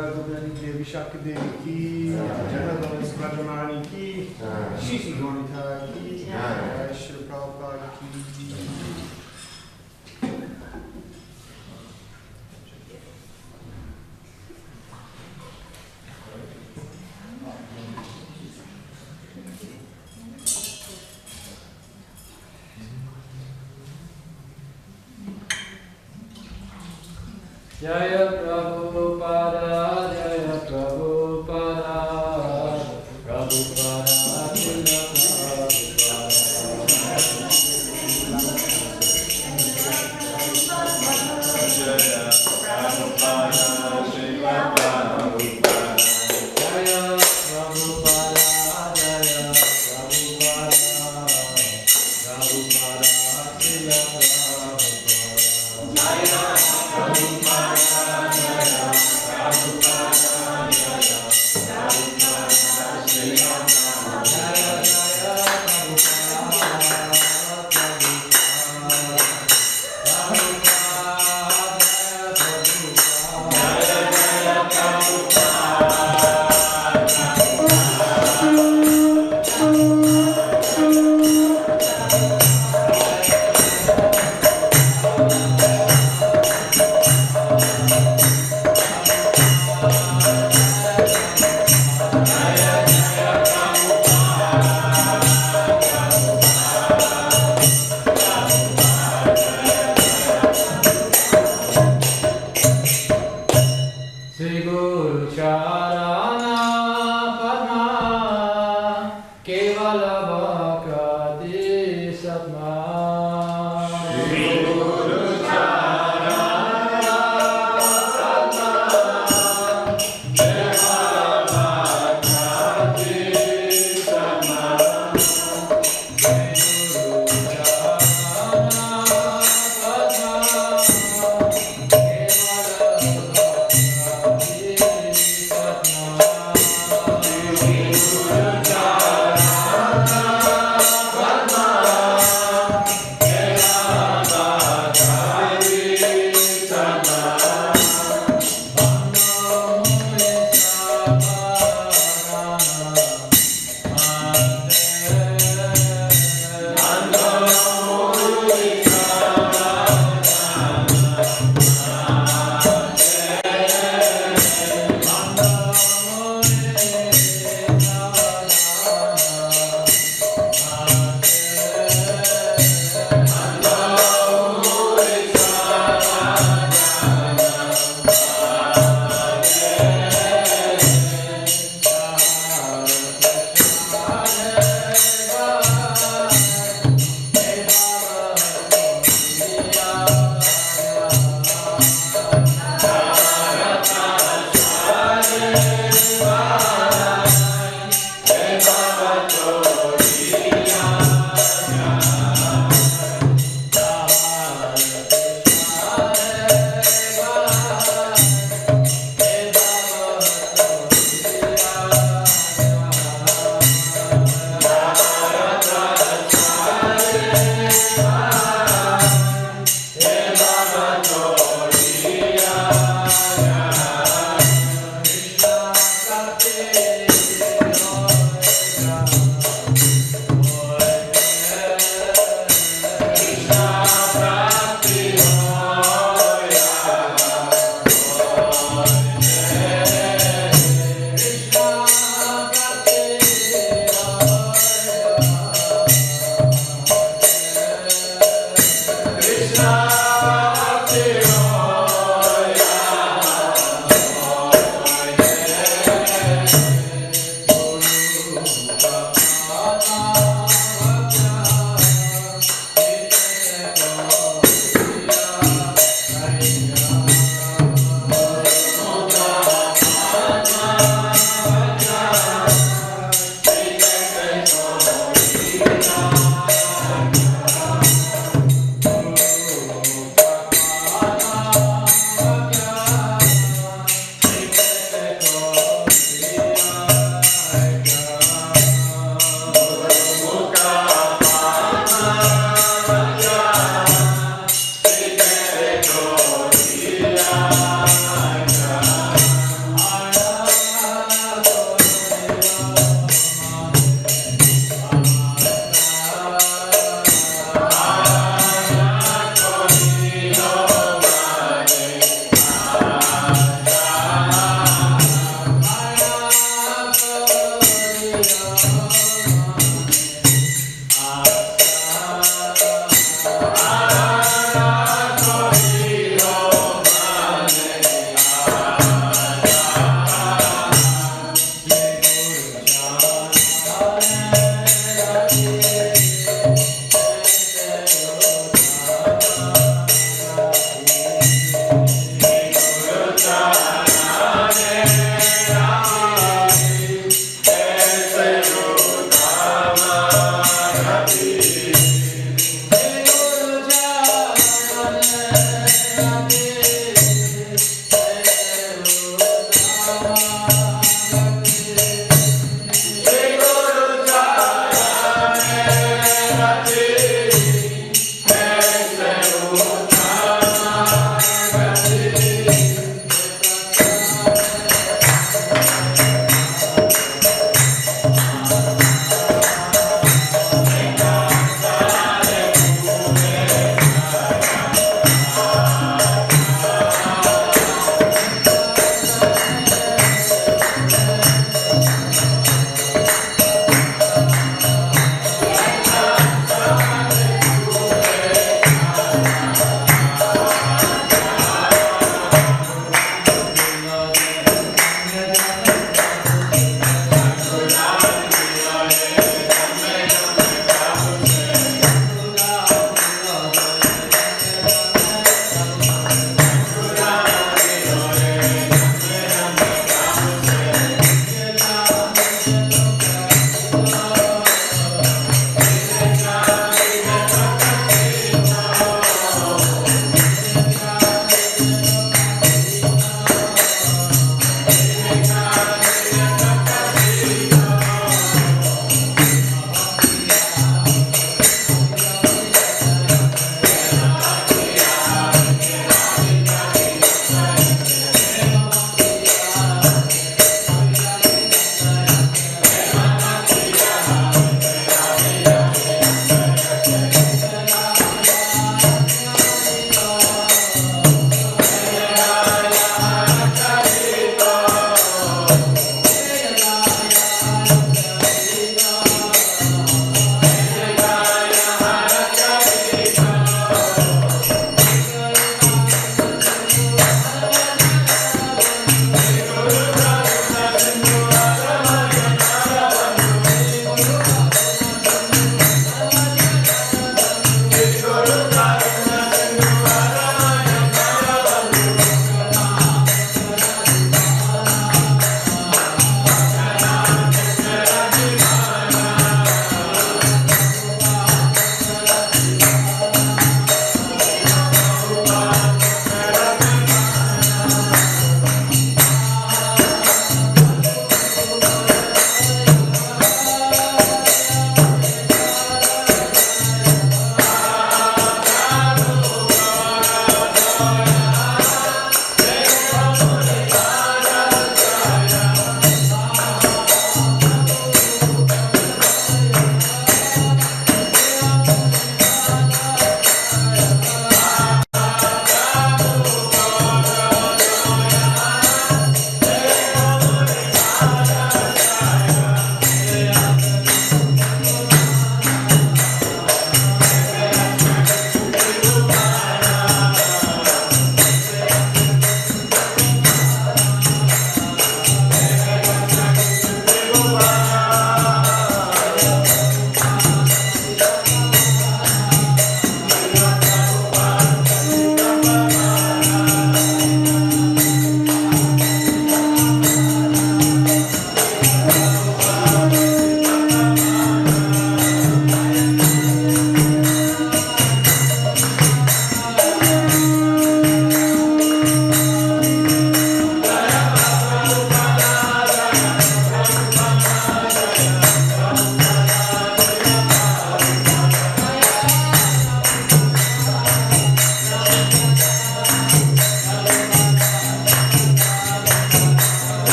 Gopi Devi Shakti Devi ki, Janadana Srajamani ki, Shishi Gonita ki, Shri Prabhupada ki. Jaya Prabhupada, Jaya Prabhupada, Prabhupada, Srila Prabhupada.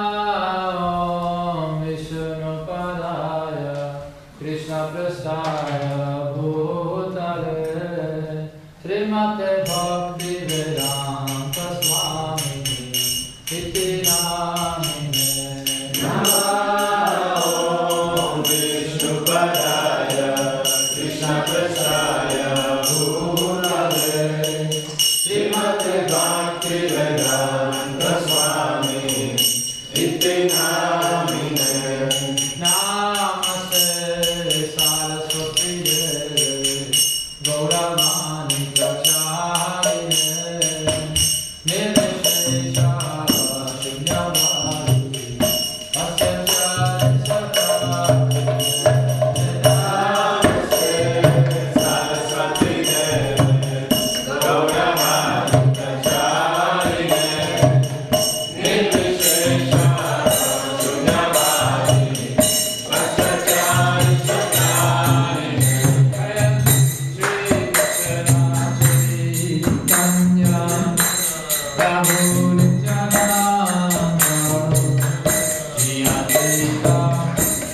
Namo Vishnupadaya Krishna Prasthaya Bhutale Srimate Bhakti Vedanta Swami Iti Namine Namo Vishnupadaya Krishna Prasthaya Bhutale Srimate Bhakti Vedanta Swami Iti Namine Namaste Saraswati Deve Gauravani Pracharine Nirvishesha Shunyavadi Asyachari Sakhi Namaste Saraswati Deve Gauravani Pracharine Nirvishesha Shunyavadi Asyachari Sakhi Shri Krishna Chaitanya Prabhu Nityananda Shri Advaita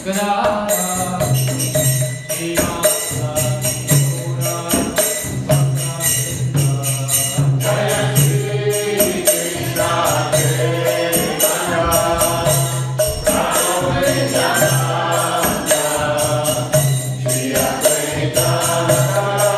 Gadadhara Shri Vasa Gaura Bhakta Jaya Shri Krishna Chaitanya Prabhu Nityananda Shri Advaita Gadadhara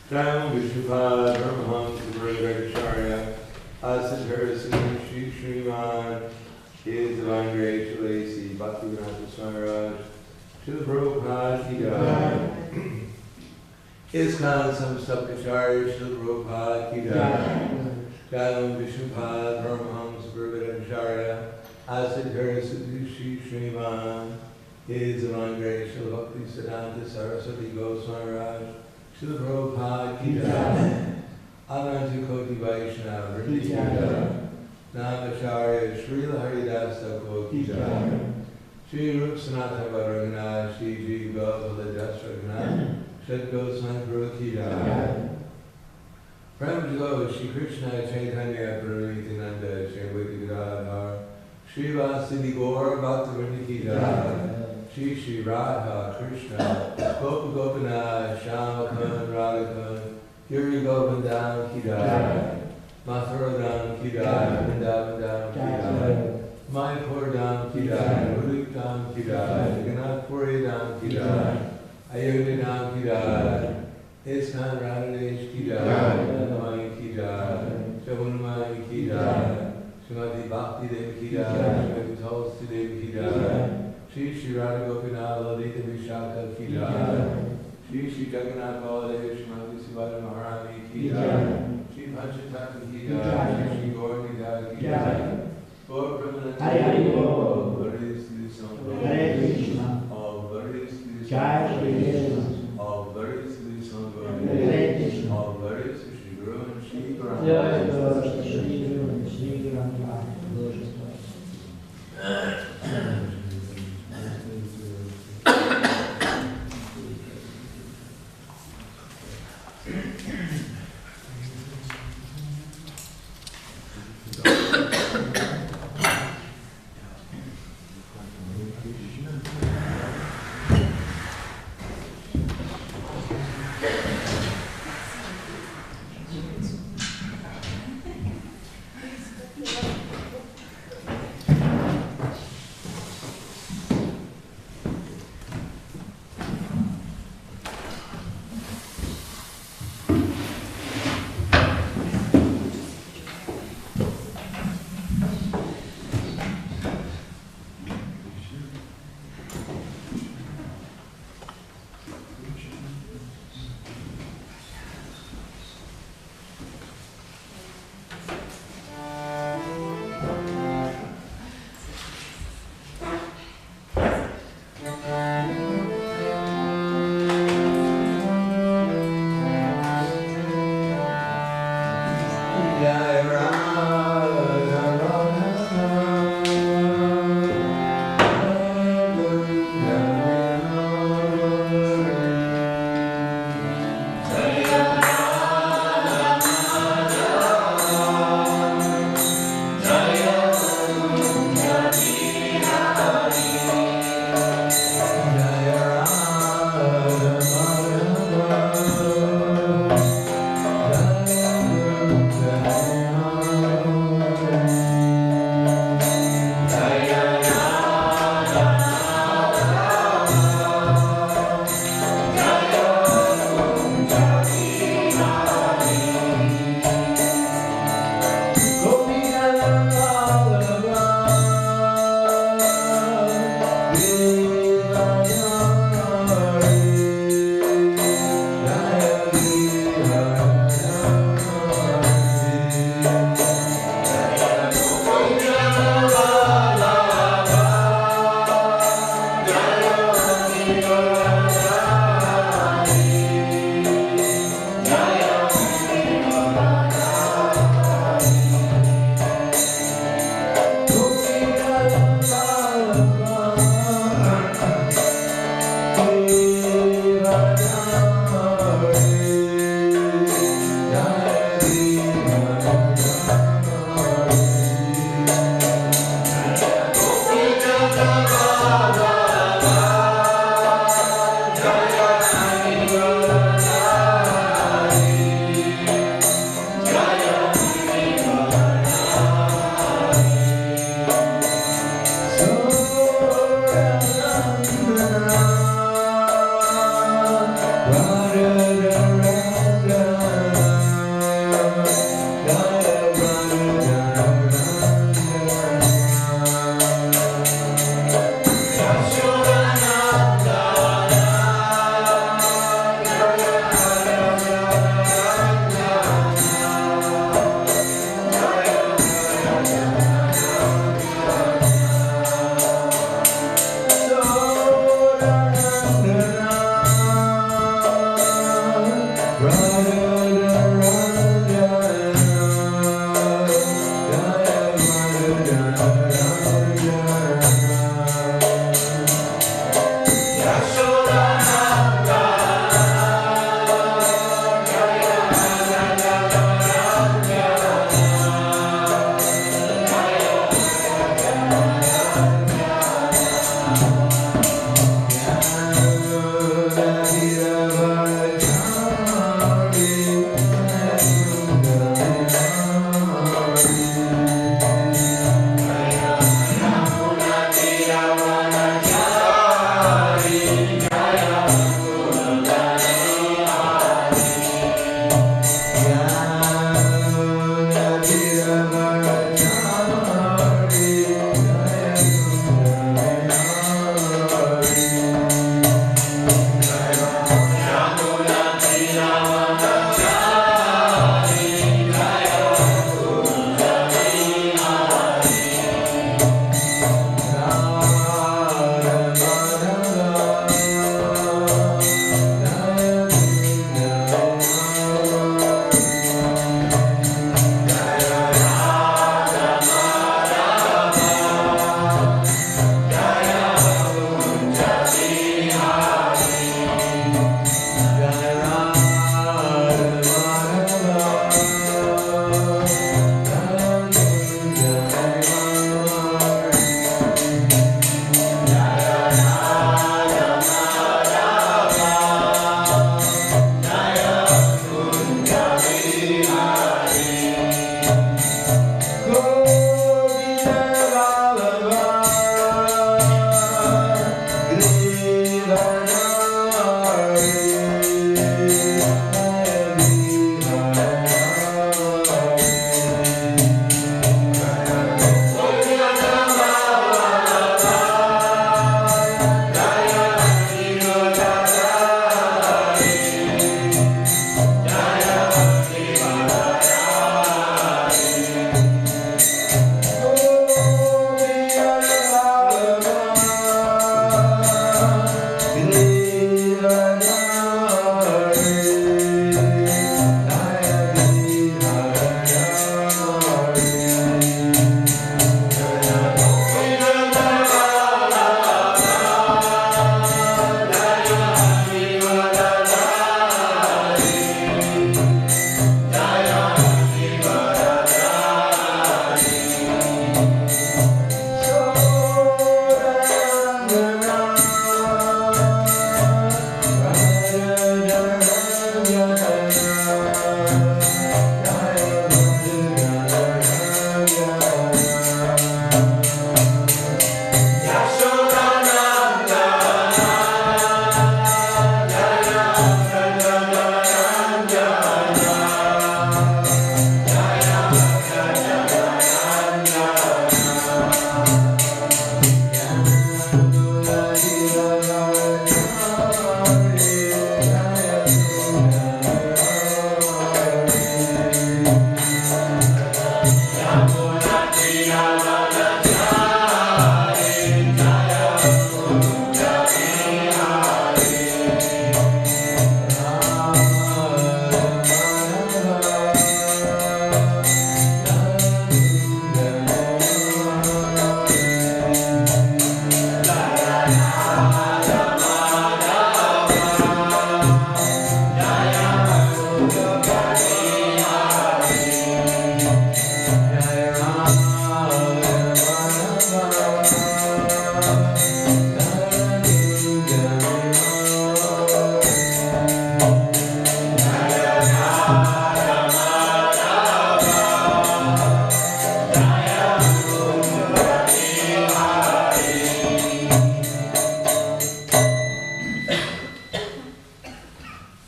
Ram Vishnupada Paramahamsa Guruvacharya Asadhara Sri Srimad His Divine Grace Shalasi Bhaktivedanta Swami Raj Srila Prabhupada Ki Jai ISKCON Samstapacharya Srila Prabhupada Ki Jai Ram Vishnupada Paramahamsa Guruvacharya Asadhara Sri Srimad His Divine Grace Srila Bhaktivedanta Saraswati Goswami Raj Srila Prabhupada Ki Jai Ananta Koti Vaishnava Vritti Ki Jai Namacharya Srila Haridas Thakur Ki Jai Shri Rup Sanatana Bharagana Shri Ji Gopala Dasragana Shri Goswami Prabhu Ki Jai Prem Jalo Shri Krishna Chaitanya Prabhu Nityananda Shri Advaita Gadadhar Shri Vasudeva Gaur Bhaktivinoda Ki Jai Shri Shri Radha Krishna Gopa Gopinath Shyam Kund Radha Giri Govardhan Ki Jai Mathura Dham Ki Jai Vrindavan Dham Ki Jai Mayapur Dham Ki Jai Udik Dham Ki Jai Jagannath Puri Dham Ki Jai Ayodhya Dham Ki Jai Swami-Radhadesh Ki Jai Ramana Ki Jai Shabunamani Ki Jai Srimad Bhakti Ki Jai Srimad Tulsi Devi Ki Jai Shri Shri Radha Gopinath Lalita Vishaka Ki Jai Shri Shri Jagannath Baladev Srimati Sivada Maharani Ki Jai Shri Panchatattva Ki Jai Shri Shri Gaur Nidhya Ki Jai Gaur Brahmananda Hari Bol. Hare Sri Hare Krishna. All Hare Sri Jai Shri Krishna. All Hare Sri Hare Krishna. All Hare Sri Guru and Shri Guru Jai Shri Guru and Shri Guru Maharaj.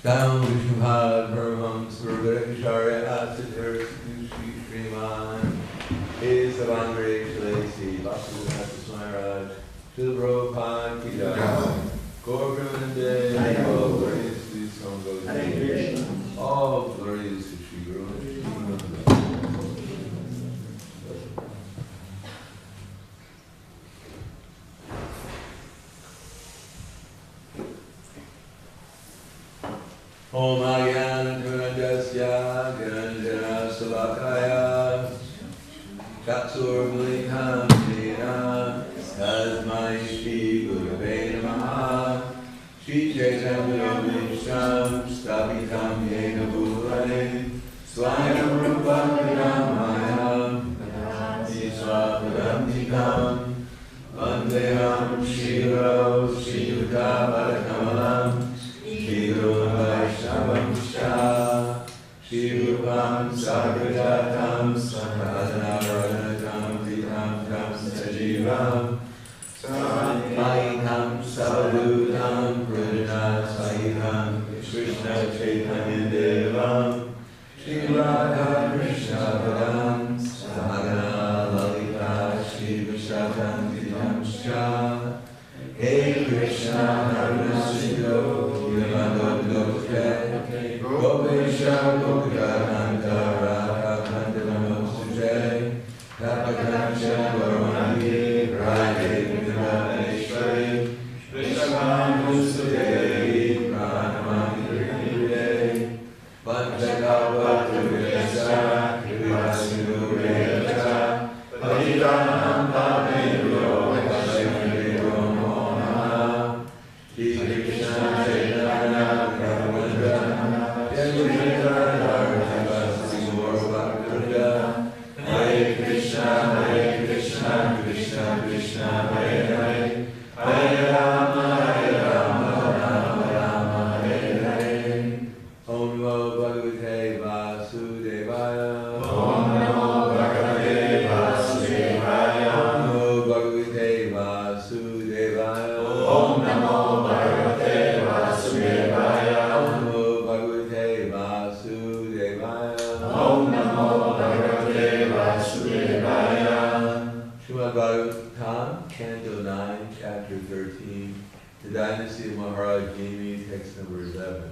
Down Vishnuhad Paramam Svargadakacharya Siddhar Sriman Isavangre Shalesi Bhaktivedanta Swami-Radhadesh Srila Prabhupada Ki Jai Gaur Premanande all glories to the Son of God all glories to Shri Guru Om Agyan Purnadasya Ganjana Salakaya Chaksur Mulikam Dina Tasmai Shri Gurave Namaha Shri Chaitanya Visham Stapitam Yena Bhurane Swayam Rupa Vidamayam Iswapadantikam Vandeham Shri Guru Shri Yuta Padakamalam Shri Vaishnava Shah, Shri Rupam Sagrajatam, Sadhanaranatam, Vitam Tam Sajivam, Samadhitam Savadutam, Prajna Sahitam, Krishna Chaitanya Devam, Shri Radha Krishna Padam, Sahagana Lalita, Shri Vishakam Vitam Shah, Hey Krishna Karuna Sindhu, Gopesha Gopikananda Radha Kanda Namostuje Tapakansha Gaurani Radhe Vindaneshwari Vishwamanusudei Pranamani Kriyade Vanchakavatu Vyasa Krivasinu Vyasa Patitanam Pavebhyo Vaishnaveyo Namo Namaha Shri Krishna Chaitanya Hare Krishna, Krishna Krishna, Hare Hare, Hare Rama, Rama Rama, Hare Hare. Om Namo Bhagavate Vasudevaya. Om Namo Bhagavate Vasudevaya. Om Namo Bhagavate Vasudevaya. Om Namo Bhagavate Vasudevaya. Om Namo Bhagavate Vasudevaya. Om Namo Bhagavate Vasudevaya. Srimad Bhagavatam, Canto 9, Chapter 13, The Dynasty of Maharaj Gemi, text number 11.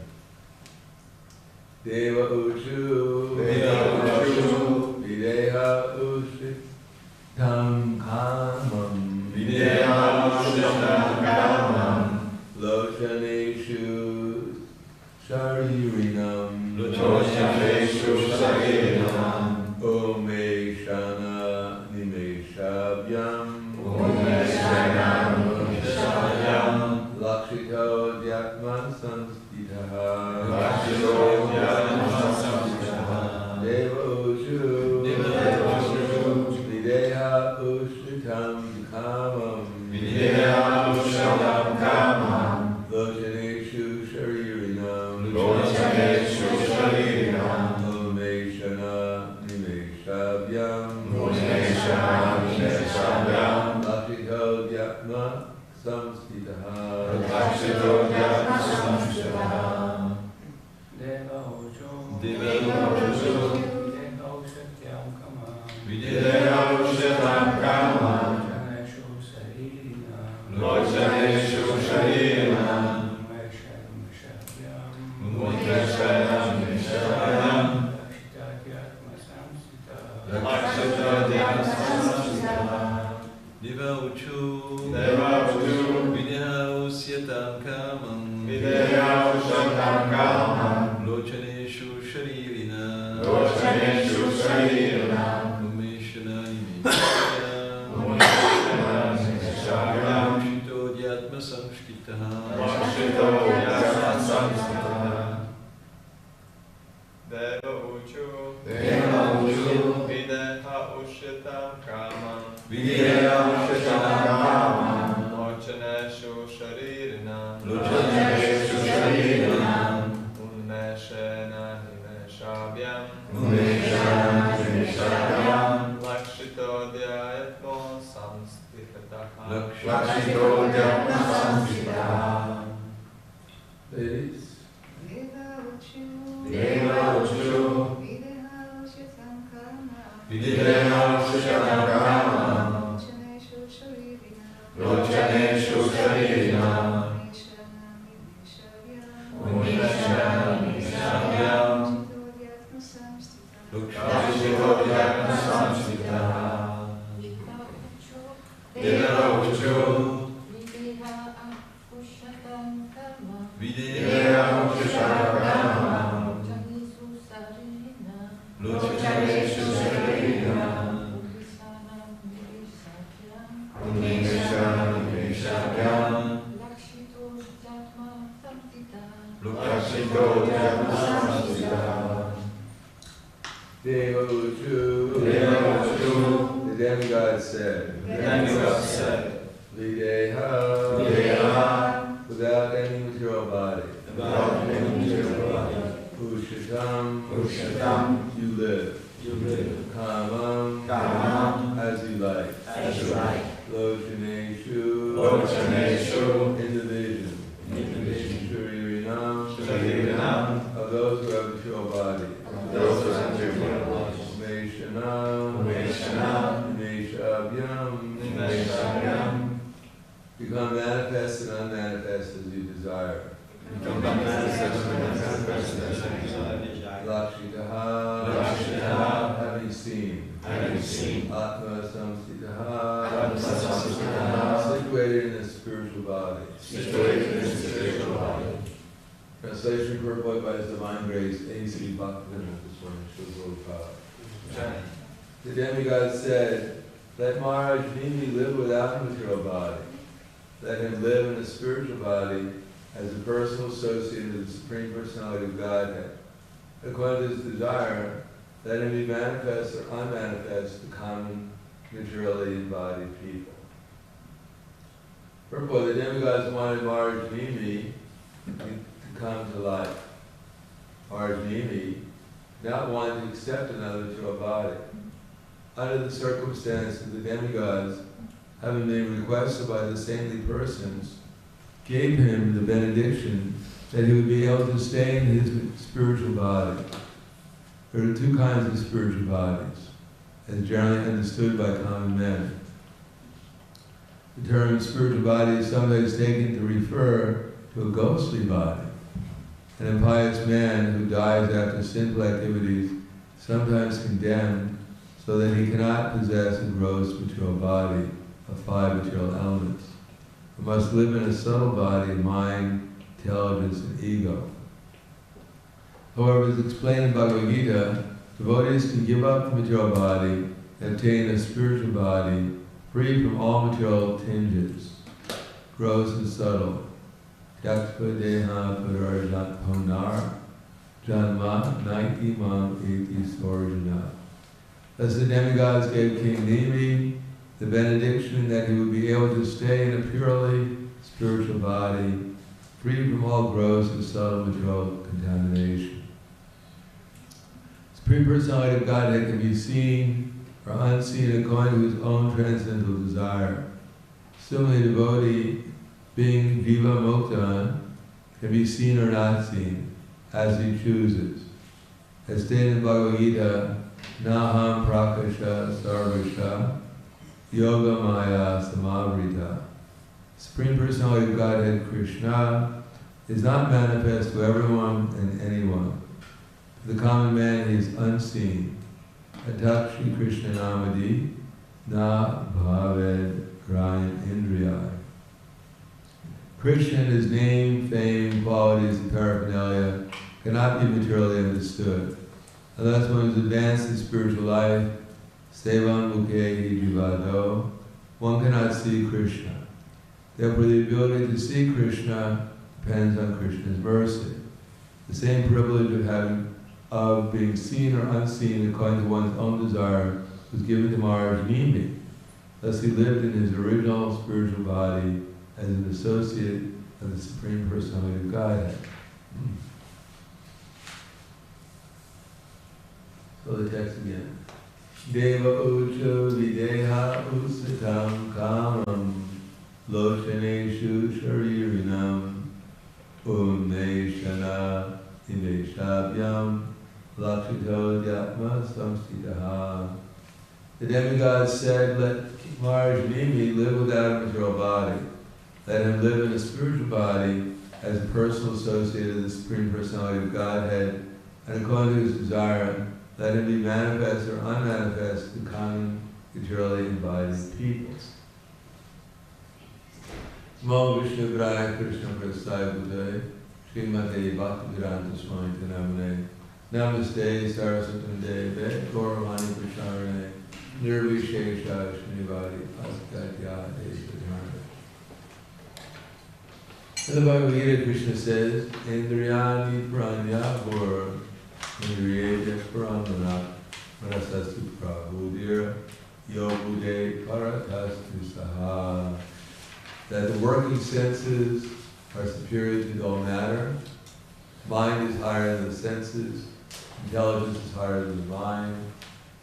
Deva Uchu, Videha Ushritam Kamam, Videha Ushritam Kamam, Lochaneshu Sharirinam, Lochaneshu Sharirinam, Omeshana Nimeshabhyam, Omeshana Nimeshabhyam, Lakshito Dyatman Sanstitaha, Lakshito Dyatman Sanstitaha, Deva Ushu, Videha Ushritam Kamam, Videha Ushritam Kamam, Lochaneshu Sharirinam, Lochaneshu Sharirinam, Omeshana Nimeshabhyam, Omeshana Nimeshabhyam, Lakshito Dyatma Samstitaha, Lakshito Dyatma Samstitaha, Deva Uchu, Videha Ushritam Kamam, Videha Ushritam Kamam, Lochaneshu Sharirinam, Omeshana Nimeshabhyam, Lakshito Dyatma Samstitaha, Deva Uchu, Videha Ushritam Kamam, Videha Ushritam Kamam, Lochaneshu Sharirinam, Lochaneshu Sharirinam, Omeshana Nimeshabhyam, Omeshana Nimeshabhyam, Lakshito Dyatma Samstitaha, Lakshito Dyatma Samstitaha, Deva Uchu, Videha Ushritam Kamam, Videha Ushritam Kamam, Lochaneshu Sharirinam, Lochaneshu Sharirinam, Umeshana Nimeshabhyam, Umeshana Nimeshabhyam, Lakshito Dyatma Samstitaha, Lakshito Dyatma Samstitaha. Ladies, Deva Uchu, Videha Shushakama, Lochaneshu Sharina, Unisha Nishavyam, Lukshashikodyatma Samstita, Deva Uchu, Videha Shushakama, Lochaneshu Sharina, Unisha Nishavyam, Lukshashikodyatma Samstita. Deva Uchu, Deva Uchu, the demigod said, Videha, Videha, without any material body, without any material body, Ushatam, you live, Kamam, as you like, Lochaneshu, in the vision, Shuririnam, of those who have material body, Neshabhyam, become manifest and unmanifest as you desire. Lakshitaha, having seen. Atma samstitaha, situated in the spiritual body. Translation purport by His Divine Grace, A.C. Bhaktivinoda Swami Prabhupada. The demigod said, let Maharaj Nimi live without a material body. Let him live in a spiritual body as a personal associate of the Supreme Personality of Godhead. According to his desire, let him be manifest or unmanifest to common materially embodied people. Purport, the demigods wanted Maharaj Nimi to come to life. Maharaj Nimi not wanted to accept another material body. Under the circumstances, the demigods, having been requested by the saintly persons, gave him the benediction that he would be able to stay in his spiritual body. There are two kinds of spiritual bodies, as generally understood by common men. The term spiritual body is sometimes taken to refer to a ghostly body. An impious man who dies after sinful activities, sometimes condemned so that he cannot possess a gross material body of 5 material elements, but must live in a subtle body of mind, intelligence, and ego. However, as explained in Bhagavad Gita, devotees can give up the material body and obtain a spiritual body free from all material tinges, gross and subtle. Yakpa deha pararjat ponar janma naiti mam iti sorjana. Thus the demigods gave King Nimi the benediction that he would be able to stay in a purely spiritual body, free from all gross and subtle material contamination. Supreme Personality of Godhead can be seen or unseen according to his own transcendental desire. Similarly, a devotee, being Jiva Mukta, can be seen or not seen, as he chooses. As stated in Bhagavad Gita, Naham Prakasha Sarvasha Yoga Maya Samavrita. Supreme Personality of Godhead Krishna is not manifest to everyone and anyone. To the common man he is unseen. Atakshi Krishna Namadi Na Bhaved Grayam Indriya. Krishna and his name, fame, qualities, and paraphernalia cannot be materially understood. Unless one is advanced in spiritual life, Sevan Mukhehi Jivado, one cannot see Krishna. Therefore, the ability to see Krishna depends on Krishna's mercy. The same privilege of being seen or unseen according to one's own desire was given to Maharaj Nimi. Thus he lived in his original spiritual body as an associate of the Supreme Personality of Godhead. So the text again. Deva ucha videha usitam kamam lochaneshu sharirinam unneshana Imeshabhyam Lakshito Dyatma Samstitaha. The demigod said, let Maharaj Nimi live without a material body. Let him live in a spiritual body as a personal associate of the Supreme Personality of Godhead, and according to his desire, let him be manifest or unmanifest to common, materially embodied peoples. Namo Vishnu Graya Krishna Prasthaya Bhutale, Srimate Bhaktivedanta Swami Namane, Namaste Saraswati Deve, Gauravani Prasharane, Nirvishesha Shnivadi Paskatya Esvadharana. In the Bhagavad Gita, Krishna says, Indriyani Pranya Bhur, Indriyeja Paramana, Manasastu Prabhudira, Yogude Paratastu Saha. That the working senses are superior to all matter, mind is higher than the senses, intelligence is higher than the mind,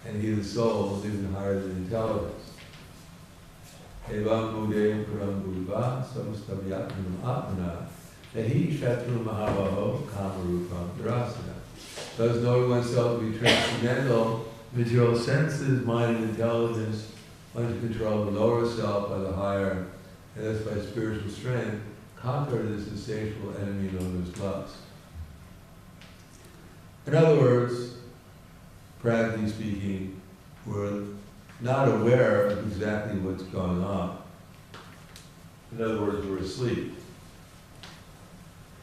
and he, the soul, is even higher than intelligence. Evam Buddhe Puram Bhudva Samustavyatmanam Atmana Nahi Shatru Mahavaho Kamarupam Dharasana. Thus knowing oneself to be transcendental, material senses, mind and intelligence, one to control the lower self by the higher, and thus by spiritual strength, conquer this insatiable enemy known as lust. In other words, practically speaking, we're not aware of exactly what's going on. In other words, we're asleep.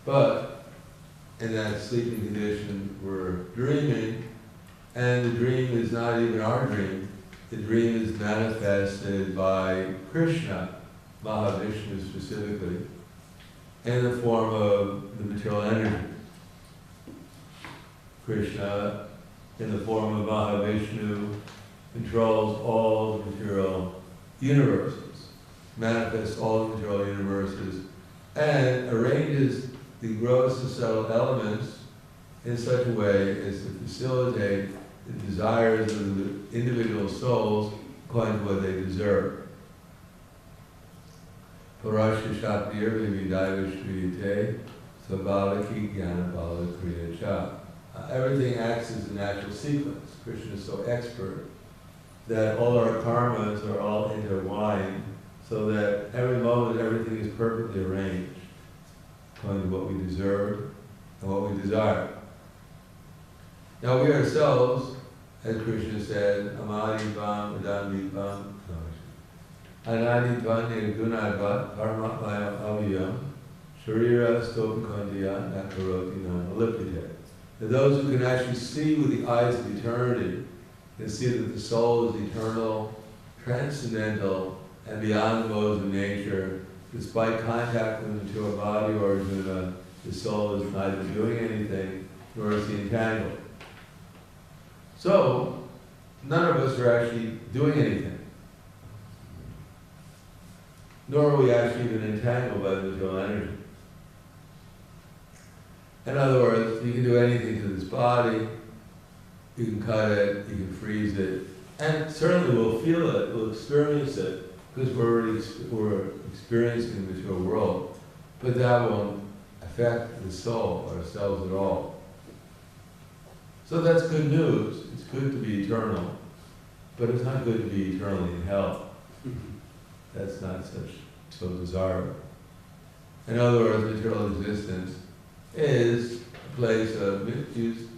But in that sleeping condition, we're dreaming, and the dream is not even our dream. The dream is manifested by Krishna, Mahavishnu specifically, in the form of the material energy. Krishna, in the form of Mahavishnu, controls all the material universes, manifests all the material universes, and arranges the gross and subtle elements in such a way as to facilitate the desires of the individual souls according to what they deserve. Parasya Shaktir Vividaiva Shriyate Savalaki Gyanabala Kriya Cha. Everything acts as a natural sequence. Krishna is so expert that all our karmas are all intertwined so that every moment everything is perfectly arranged according to what we deserve and what we desire. Now we ourselves, as Krishna said, Amadi Vam Vedandi Vam Anadi Vani Gunadvat Paramatmaya Aviyam Sharira Stopakandiya Nakaroti Nam Alipite. Those who can actually see with the eyes of eternity can see that the soul is eternal, transcendental, and beyond the modes of nature. Despite contact with the material body or Arjuna, the soul is neither doing anything nor is he entangled. So, none of us are actually doing anything. Nor are we actually even entangled by the material energy. In other words, you can do anything to this body, you can cut it, you can freeze it, and certainly we'll feel it, we'll experience it, because we're experiencing the material world, but that won't affect the soul, ourselves at all. So that's good news. It's good to be eternal, but it's not good to be eternally in hell. That's not so desirable. In other words, material existence is a place of mixed-use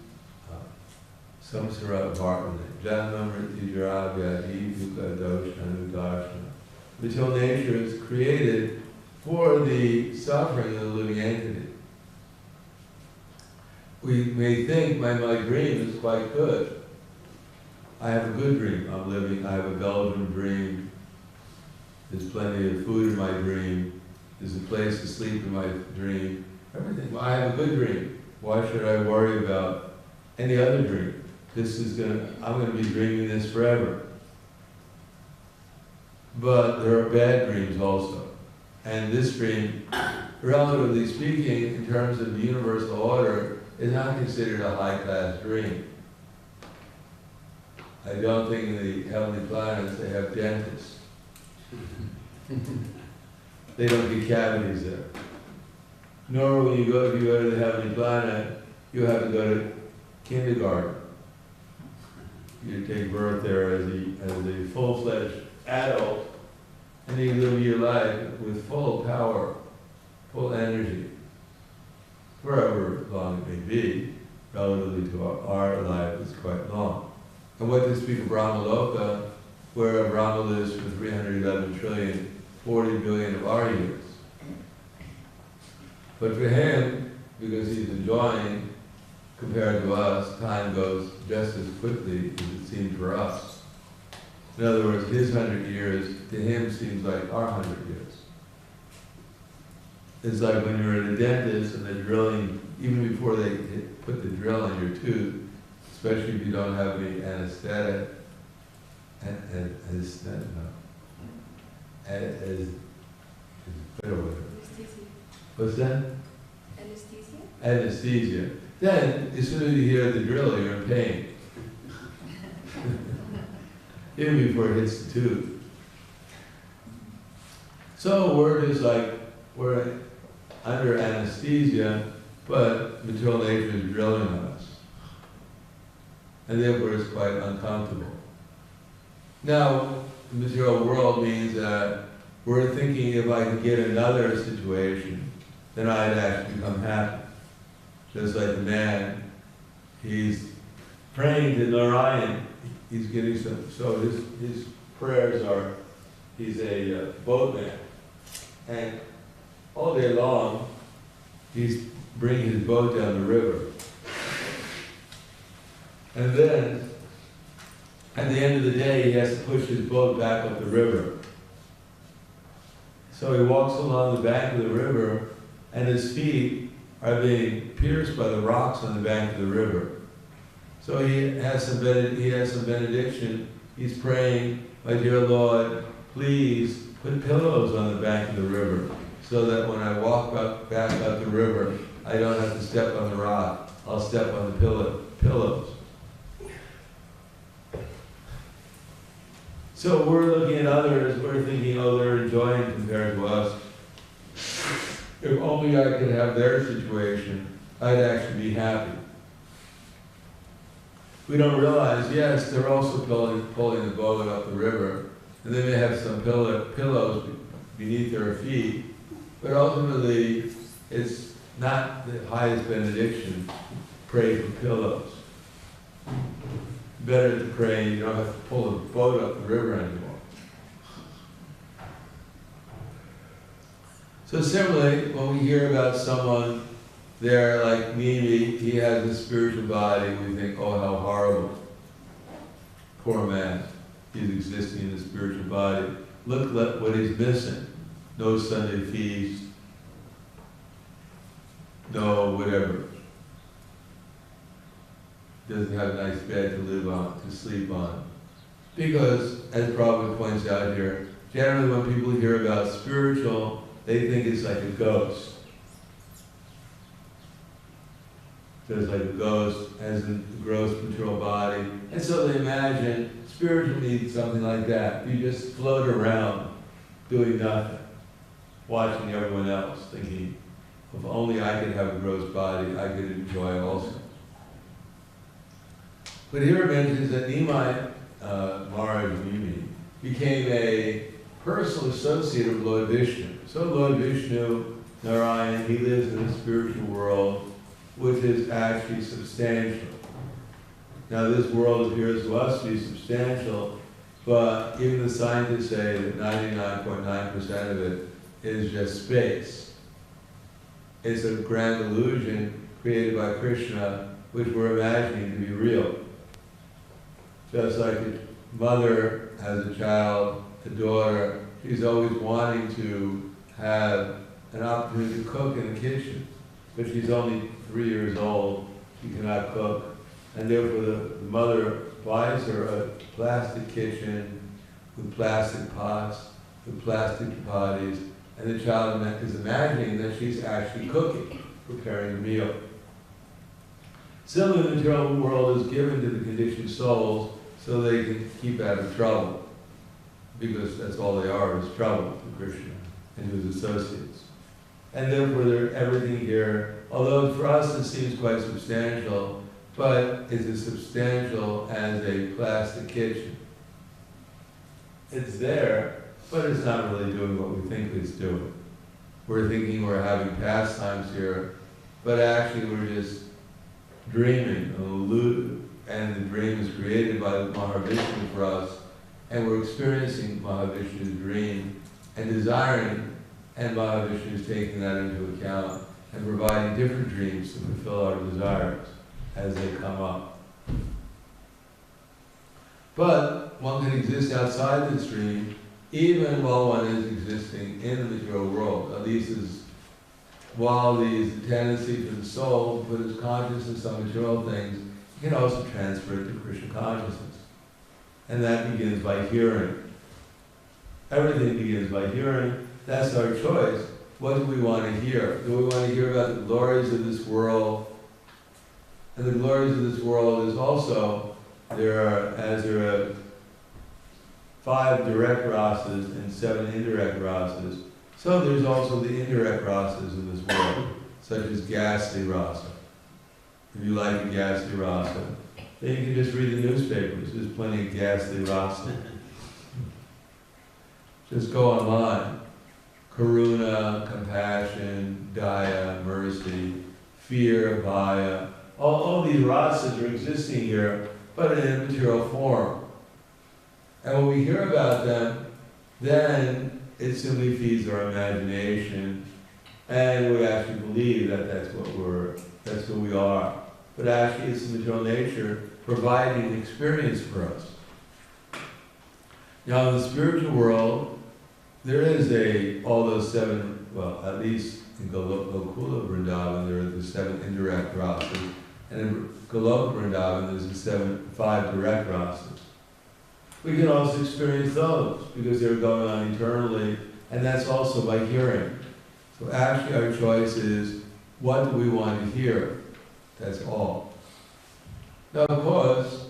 samsara vartana. Janma mrityu jara vyadhi dukkha dosha anudarshana. Material nature is created for the suffering of the living entity. We may think my dream is quite good. I have a good dream. I have a Belgian dream. There's plenty of food in my dream. There's a place to sleep in my dream. Everything. Well, I have a good dream. Why should I worry about any other dream? I'm going to be dreaming this forever. But there are bad dreams also. And this dream, relatively speaking, in terms of the universal order, is not considered a high-class dream. I don't think in the heavenly planets they have dentists. They don't get cavities there. Nor when if you go to the heavenly planet, you have to go to kindergarten. You take birth there as a full-fledged adult, and you live your life with full power, full energy, wherever long it may be. Relatively to our life, is quite long. And what they speak of Brahmaloka, where Brahma lives for 311 trillion, 40 billion of our years. But for him, because he's enjoying, compared to us, time goes just as quickly as it seems for us. In other words, his 100 years to him seems like our 100 years. It's like when you're at a dentist and they're drilling, even before they put the drill in your tooth, especially if you don't have any anesthetic, what's that? Anesthesia? Anesthesia. Then, as soon as you hear the drill, you're in pain. Even before it hits the tooth. So word is like, we're under anesthesia, but material nature is drilling on us. And therefore it's quite uncomfortable. Now, the material world means that we're thinking if I could get another situation, then I'd actually become happy. Just like the man, he's praying to Narayan, he's getting some, so his prayers are, he's a boatman. And all day long, he's bringing his boat down the river. And then, at the end of the day, he has to push his boat back up the river. So he walks along the bank of the river, and his feet are being pierced by the rocks on the bank of the river. So he has some benediction. He's praying, my dear Lord, please put pillows on the bank of the river, so that when I walk back up the river, I don't have to step on the rock. I'll step on the pillows. So we're looking at others, we're thinking, oh, they're enjoying compared to us. If only I could have their situation, I'd actually be happy. We don't realize, yes, they're also pulling the boat up the river, and they may have some pillows beneath their feet, but ultimately, it's not the highest benediction to pray for pillows. Better to pray, you don't have to pull the boat up the river anymore. So similarly, when we hear about someone there like Mimi, he has a spiritual body, we think, oh, how horrible. Poor man, he's existing in a spiritual body. Look what he's missing. No Sunday feast, no whatever. Doesn't have a nice bed to live on, to sleep on. Because, as Prabhupada points out here, generally when people hear about spiritual, they think it's like a ghost. Just like a ghost, as in the gross material body. And so they imagine spiritual needs something like that. You just float around doing nothing, watching everyone else, thinking, if only I could have a gross body, I could enjoy also. But here it mentions that Nimai Maharaj Mimi became a personal associate of Lord Vishnu. So Lord Vishnu, Narayan, he lives in the spiritual world, which is actually substantial. Now this world appears to us to be substantial, but even the scientists say that 99.9% of it is just space. It's a grand illusion created by Krishna, which we're imagining to be real. Just like a mother has a child, a daughter, she's always wanting to have an opportunity to cook in the kitchen. But she's only 3 years old, she cannot cook. And therefore the mother buys her a plastic kitchen with plastic pots, with plastic chapatis, and the child is imagining that she's actually cooking, preparing a meal. Similarly, the material world is given to the conditioned souls so they can keep out of trouble, because that's all they are, is trouble to Krishna and to his associates. And therefore, everything here, Although for us it seems quite substantial, but it's as substantial as a plastic kitchen. It's there, but it's not really doing what we think it's doing. We're thinking we're having pastimes here, but actually we're just dreaming, and the dream is created by Mahavishnu for us, and we're experiencing Mahavishnu's dream and desiring, and Mahavishnu is taking that into account and providing different dreams to fulfill our desires as they come up. But one can exist outside this dream even while one is existing in the material world. At least while the tendency for the soul to put its consciousness on material things, you can also transfer it to Krishna consciousness. And that begins by hearing. Everything begins by hearing. That's our choice. What do we want to hear? Do we want to hear about the glories of this world? And the glories of this world is also, there are 5 direct rasas and 7 indirect rasas. So there's also the indirect rasas in this world, such as ghastly rasa. If you like a ghastly rasa, then you can just read the newspapers. There's plenty of ghastly rasa. Just go online. Karuna, compassion, daya, mercy, fear, bhaya. All these rasas are existing here, but in a material form. And when we hear about them, then it simply feeds our imagination, and we actually believe that that's who we are. But actually it's the material nature providing an experience for us. Now in the spiritual world, there is all those 7, well, at least in Gokula Vrindavan, there are the 7 indirect rasas, and in Goloka Vrindavan, there's the 5 direct rasas. We can also experience those because they're going on eternally, and that's also by hearing. So actually our choice is, what do we want to hear? That's all. Now of course,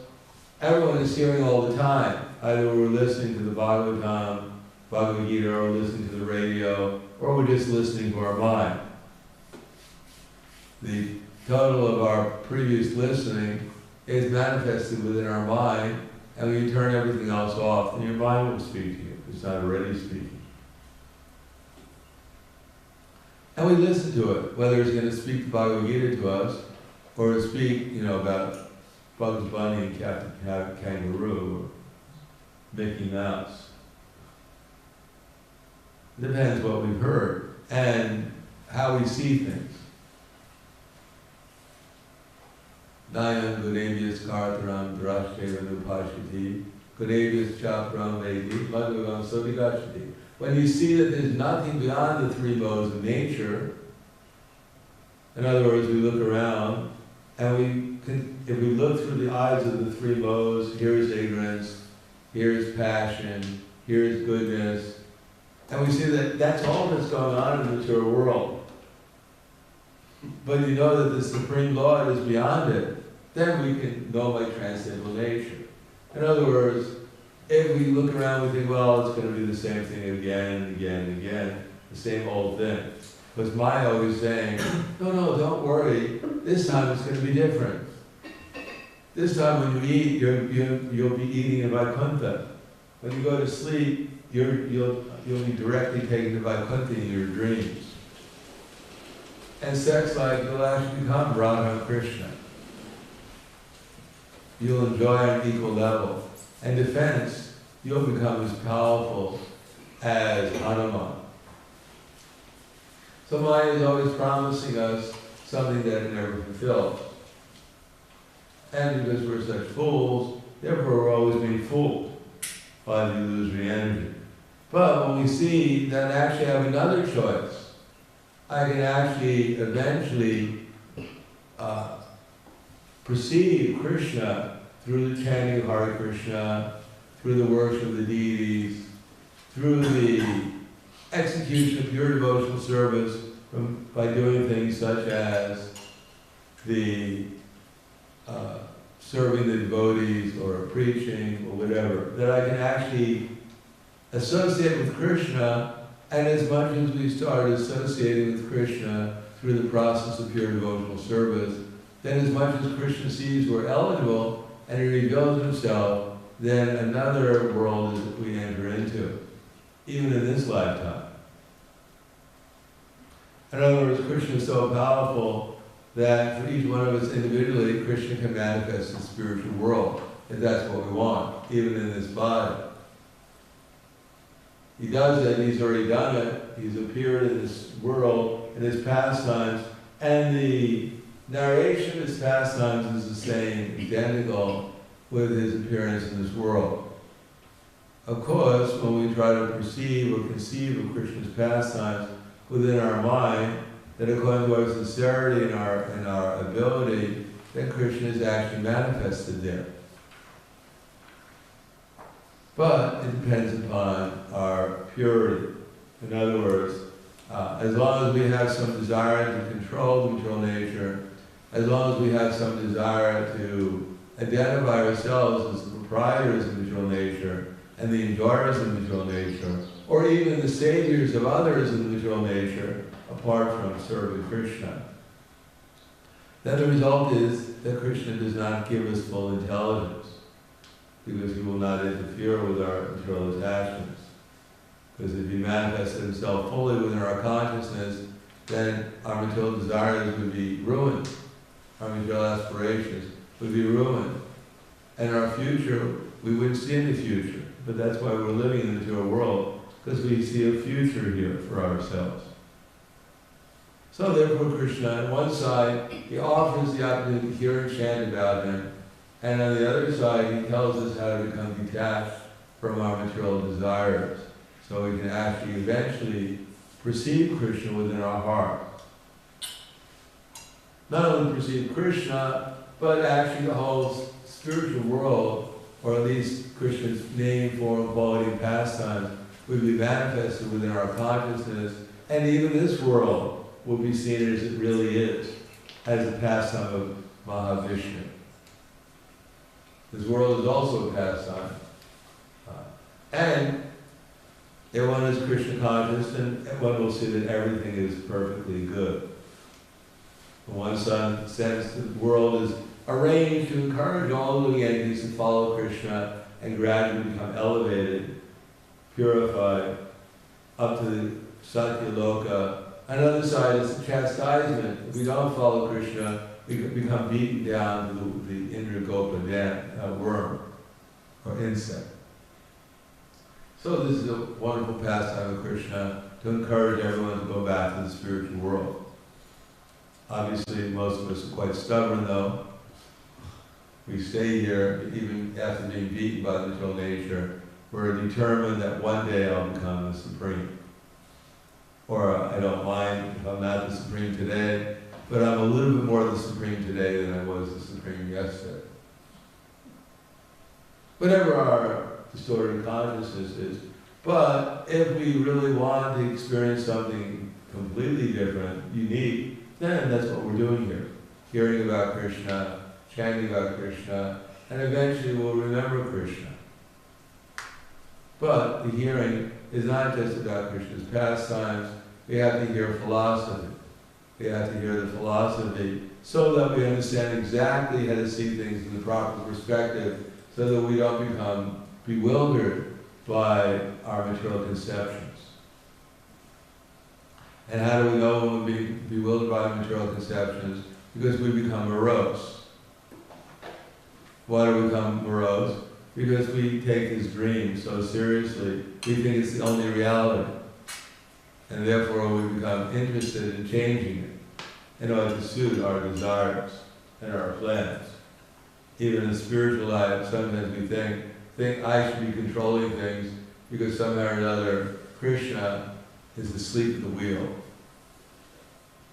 everyone is hearing all the time. Either we're listening to the Bhagavatam, Bhagavad Gita, or we're listening to the radio, or we're just listening to our mind. The total of our previous listening is manifested within our mind, and when you turn everything else off, then your mind will speak to you. It's not already speaking. And we listen to it, whether it's going to speak the Bhagavad Gita to us, or speak, about Bugs Bunny and Captain Kangaroo, or Mickey Mouse. It depends what we've heard, and how we see things. Nayam Gudevyas Kartaram Drashkevanu Pashati Gudevyas Chapram Vedi Madhuram Sodigashati. When you see that there's nothing beyond the 3 modes of nature, in other words, we look around, and if we look through the eyes of the 3 modes, here's ignorance, here's passion, here's goodness, and we see that that's all that's going on in the material world. But you know that the Supreme Lord is beyond it, then we can know by transcendental nature. In other words, if we look around, we think, well, it's going to be the same thing again and again and again, the same old thing. But Maya is saying, no, don't worry, this time it's going to be different. This time when you eat, you'll be eating in Vaikuntha. When you go to sleep, you'll be directly taken to Vaikuntha in your dreams. And sex life, you'll actually become Radha and Krishna. You'll enjoy on equal level. And defense, you'll become as powerful as Hanuman. So Maya is always promising us something that it never fulfills. And because we're such fools, therefore we're always being fooled by the illusory energy. But when we see that I actually have another choice, I can actually eventually perceive Krishna through the chanting of Hare Krishna, through the worship of the deities, through the execution of pure devotional service by doing things such as the serving the devotees or preaching or whatever, that I can actually associate with Krishna, and as much as we start associating with Krishna through the process of pure devotional service, then as much as Krishna sees we're eligible and he reveals himself, then another world is that we enter into, even in this lifetime. In other words, Krishna is so powerful that for each one of us individually, Krishna can manifest in the spiritual world, if that's what we want, even in this body. He does it, he's already done it, he's appeared in this world, in his pastimes, and the narration of his pastimes is the same, identical with his appearance in this world. Of course, when we try to perceive or conceive of Krishna's pastimes within our mind, that according to our sincerity and our ability, that Krishna is actually manifested there. But it depends upon our purity. In other words, as long as we have some desire to control the material nature, as long as we have some desire to identify ourselves as the proprietors of material nature and the enjoyers of material nature, or even the saviors of others in the material nature, apart from serving Krishna, then the result is that Krishna does not give us full intelligence, because he will not interfere with our material attachments. Because if he manifested himself fully within our consciousness, then our material desires would be ruined. Our material aspirations would be ruined. And our future, we wouldn't see any future. But that's why we're living in the material world, because we see a future here for ourselves. So therefore Krishna, on one side, he offers the opportunity to hear and chant about him, and on the other side, he tells us how to become detached from our material desires, so we can actually eventually perceive Krishna within our heart. Not only perceive Krishna, but actually the whole spiritual world, or at least Krishna's name, form, quality, and pastimes, will be manifested within our consciousness, and even this world will be seen as it really is, as a pastime of Mahavishnu. This world is also a pastime. And if one is Krishna conscious, then one will see that everything is perfectly good. In one sense, the world is arranged to encourage all living entities to follow Krishna and gradually become elevated, purified, up to the Sakhi Loka. On the other side, it's a chastisement. If we don't follow Krishna, we become beaten down to the Indra-gopa worm or insect. So this is a wonderful pastime of Krishna to encourage everyone to go back to the spiritual world. Obviously, most of us are quite stubborn though. We stay here, even after being beaten by the material nature. We're determined that one day I'll become the Supreme. Or I don't mind if I'm not the Supreme today, but I'm a little bit more the Supreme today than I was the Supreme yesterday. Whatever our distorted consciousness is. But if we really want to experience something completely different, unique, then that's what we're doing here. Hearing about Krishna, chanting about Krishna, and eventually we'll remember Krishna. But the hearing is not just about Krishna's pastimes. We have to hear philosophy. We have to hear the philosophy so that we understand exactly how to see things in the proper perspective, so that we don't become bewildered by our material conceptions. And how do we know when we be bewildered by material conceptions? Because we become morose. Why do we become morose? Because we take this dream so seriously. We think it's the only reality. And therefore we become interested in changing it in order to suit our desires and our plans. Even in spiritual life, sometimes we think I should be controlling things because somehow or another Krishna is asleep at the wheel.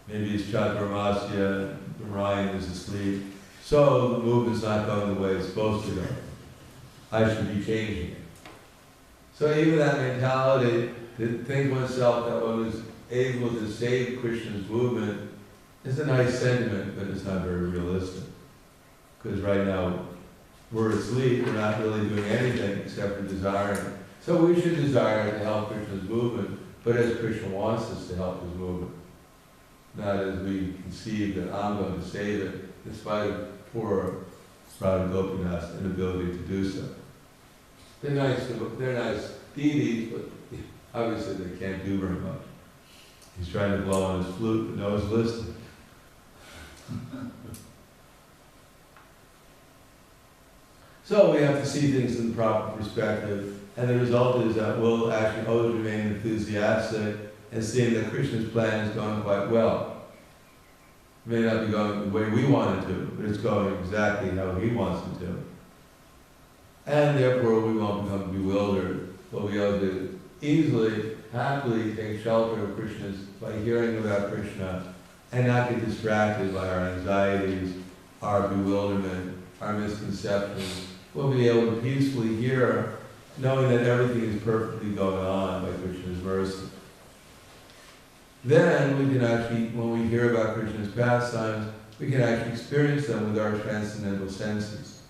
Maybe it's Chaturmasya, Ryan is asleep, so the movement's not going the way it's supposed to go. I should be changing it. So even that mentality, to think oneself that one is able to save Krishna's movement, is a nice sentiment, but it's not very realistic. Because right now, we're asleep, we're not really doing anything except for desiring. So we should desire to help Krishna's movement, but as Krishna wants us to help his movement. not as we conceive that I'm going to save it, despite of poor Radha Gopinath's inability to do so. They're nice deities, but obviously they can't do very much. He's trying to blow on his flute, but no one's listening. So we have to see things in the proper perspective, and the result is that we'll actually always remain enthusiastic and seeing that Krishna's plan is going quite well. It may not be going the way we want it to, but it's going exactly how he wants it to. And therefore we won't become bewildered. We'll be able to easily, happily take shelter of Krishna's by hearing about Krishna and not get distracted by our anxieties, our bewilderment, our misconceptions. We'll be able to peacefully hear, knowing that everything is perfectly going on by Krishna's mercy. Then we can actually, when we hear about Krishna's pastimes, we can actually experience them with our transcendental senses.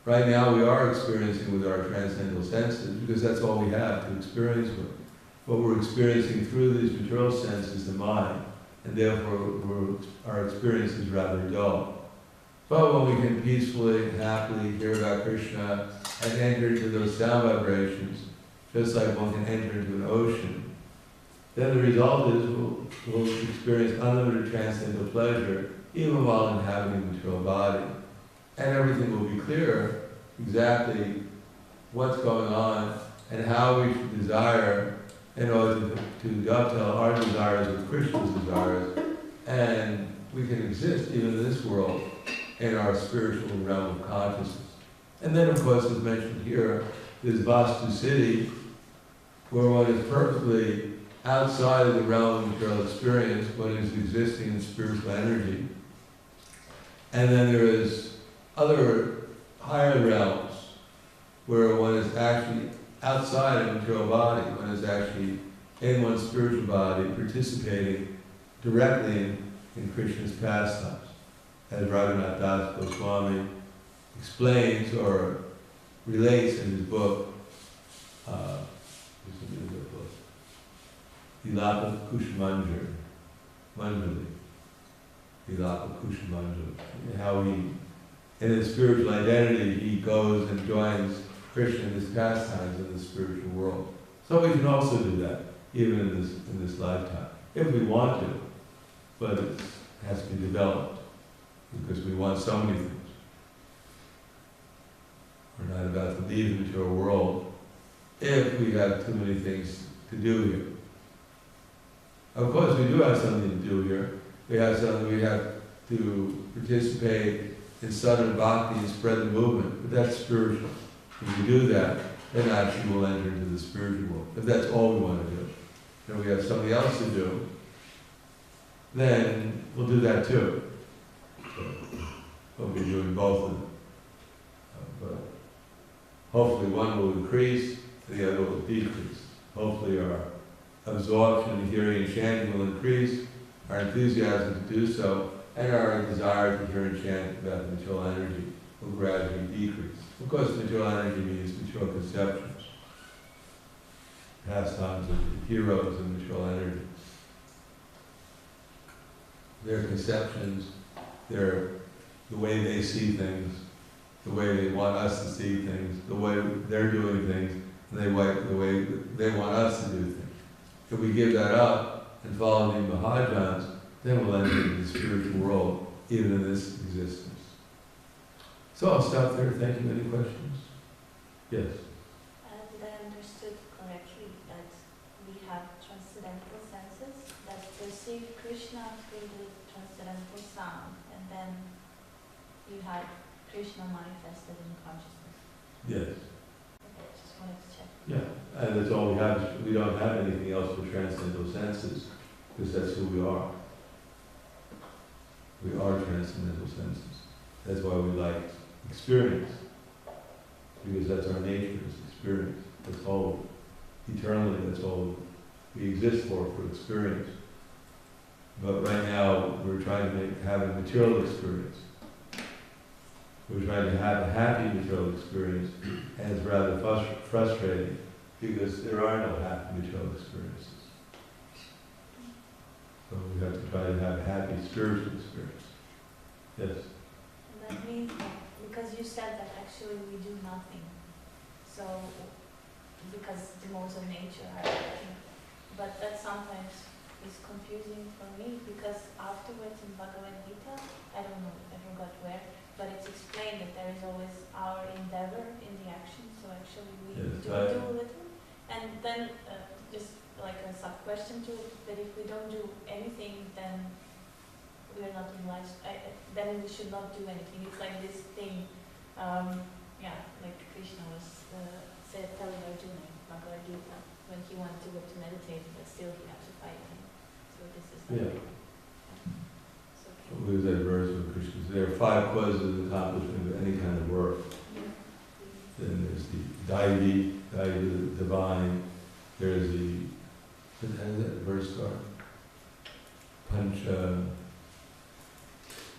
Right now we are experiencing with our transcendental senses because that's all we have to experience with. What we're experiencing through these material senses is the mind, and therefore our experience is rather dull. But when we can peacefully, happily hear about Krishna and enter into those sound vibrations, just like one can enter into an ocean, then the result is we'll experience unlimited transcendental pleasure even while inhabiting the material body. And everything will be clear exactly what's going on and how we should desire in order to dovetail our desires with Krishna's desires, and we can exist even in this world in our spiritual realm of consciousness. And then, of course, as mentioned here, this Vastu city, where one is perfectly outside of the realm of material experience, one is existing in spiritual energy. And then there is other higher realms where one is actually outside of the material body, one is actually in one's spiritual body, participating directly in Krishna's pastimes. As Radhanath Goswami explains or relates in his book, Dilapa Kushmanjali, Dilapa Kushmanjali, how he, in his spiritual identity, he goes and joins Krishna in his pastimes in the spiritual world. So we can also do that, even in this lifetime, if we want to, but it has to be developed, because we want so many things. We're not about to leave the material world if we have too many things to do here. Of course, we do have something to do here. We have to participate in sadhana bhakti and spread the movement, but that's spiritual. If we do that, then actually we'll enter into the spiritual world. If that's all we want to do, and we have something else to do, then we'll do that too. So we'll be doing both of them. But hopefully one will increase, and the other will decrease. Hopefully our absorption in hearing and chanting will increase, our enthusiasm to do so, and our desire to hear and chant about the material energy will gradually decrease. Of course, material energy means material conceptions, pastimes of heroes and material energy. Their conceptions, the way they see things, the way they want us to see things, the way they're doing things, and the way they want us to do things. If we give that up and follow the Mahajans, then we'll enter into the spiritual world, even in this existence. So I'll stop there. Thank you. Any questions? Yes. Did I understood correctly that we have transcendental senses that perceive Krishna through the transcendental sound, and then you had Krishna manifested in consciousness? Yes. Okay, just wanted to check. Yeah, and that's all we have. We don't have anything else but transcendental senses, because that's who we are. We are transcendental senses. That's why we like experience, because that's our nature, is experience. That's all, eternally, that's all we exist for experience. But right now, we're trying to have a material experience. We're trying to have a happy material experience, and it's rather frustrating, because there are no happy material experiences. So we have to try to have happy spiritual experience. Yes. And that means, because you said that actually we do nothing. So, because the modes of nature are acting. But that sometimes is confusing for me, because afterwards in Bhagavad Gita, I don't know, I forgot where, but it's explained that there is always our endeavor in the action, so actually we Yes, do a little. And then, just like a sub-question to it, that if we don't do anything, then we are not obliged, then we should not do anything. It's like this thing, like Krishna was telling Arjuna in Bhagavad Gita, when he wanted to go to meditate, but still he had to fight him. So this is like, so What was that verse of Krishna? There are 5 causes of accomplishment of any kind of work. Then there's the Daivi, the divine. There's the, what has that verse called? Pancha,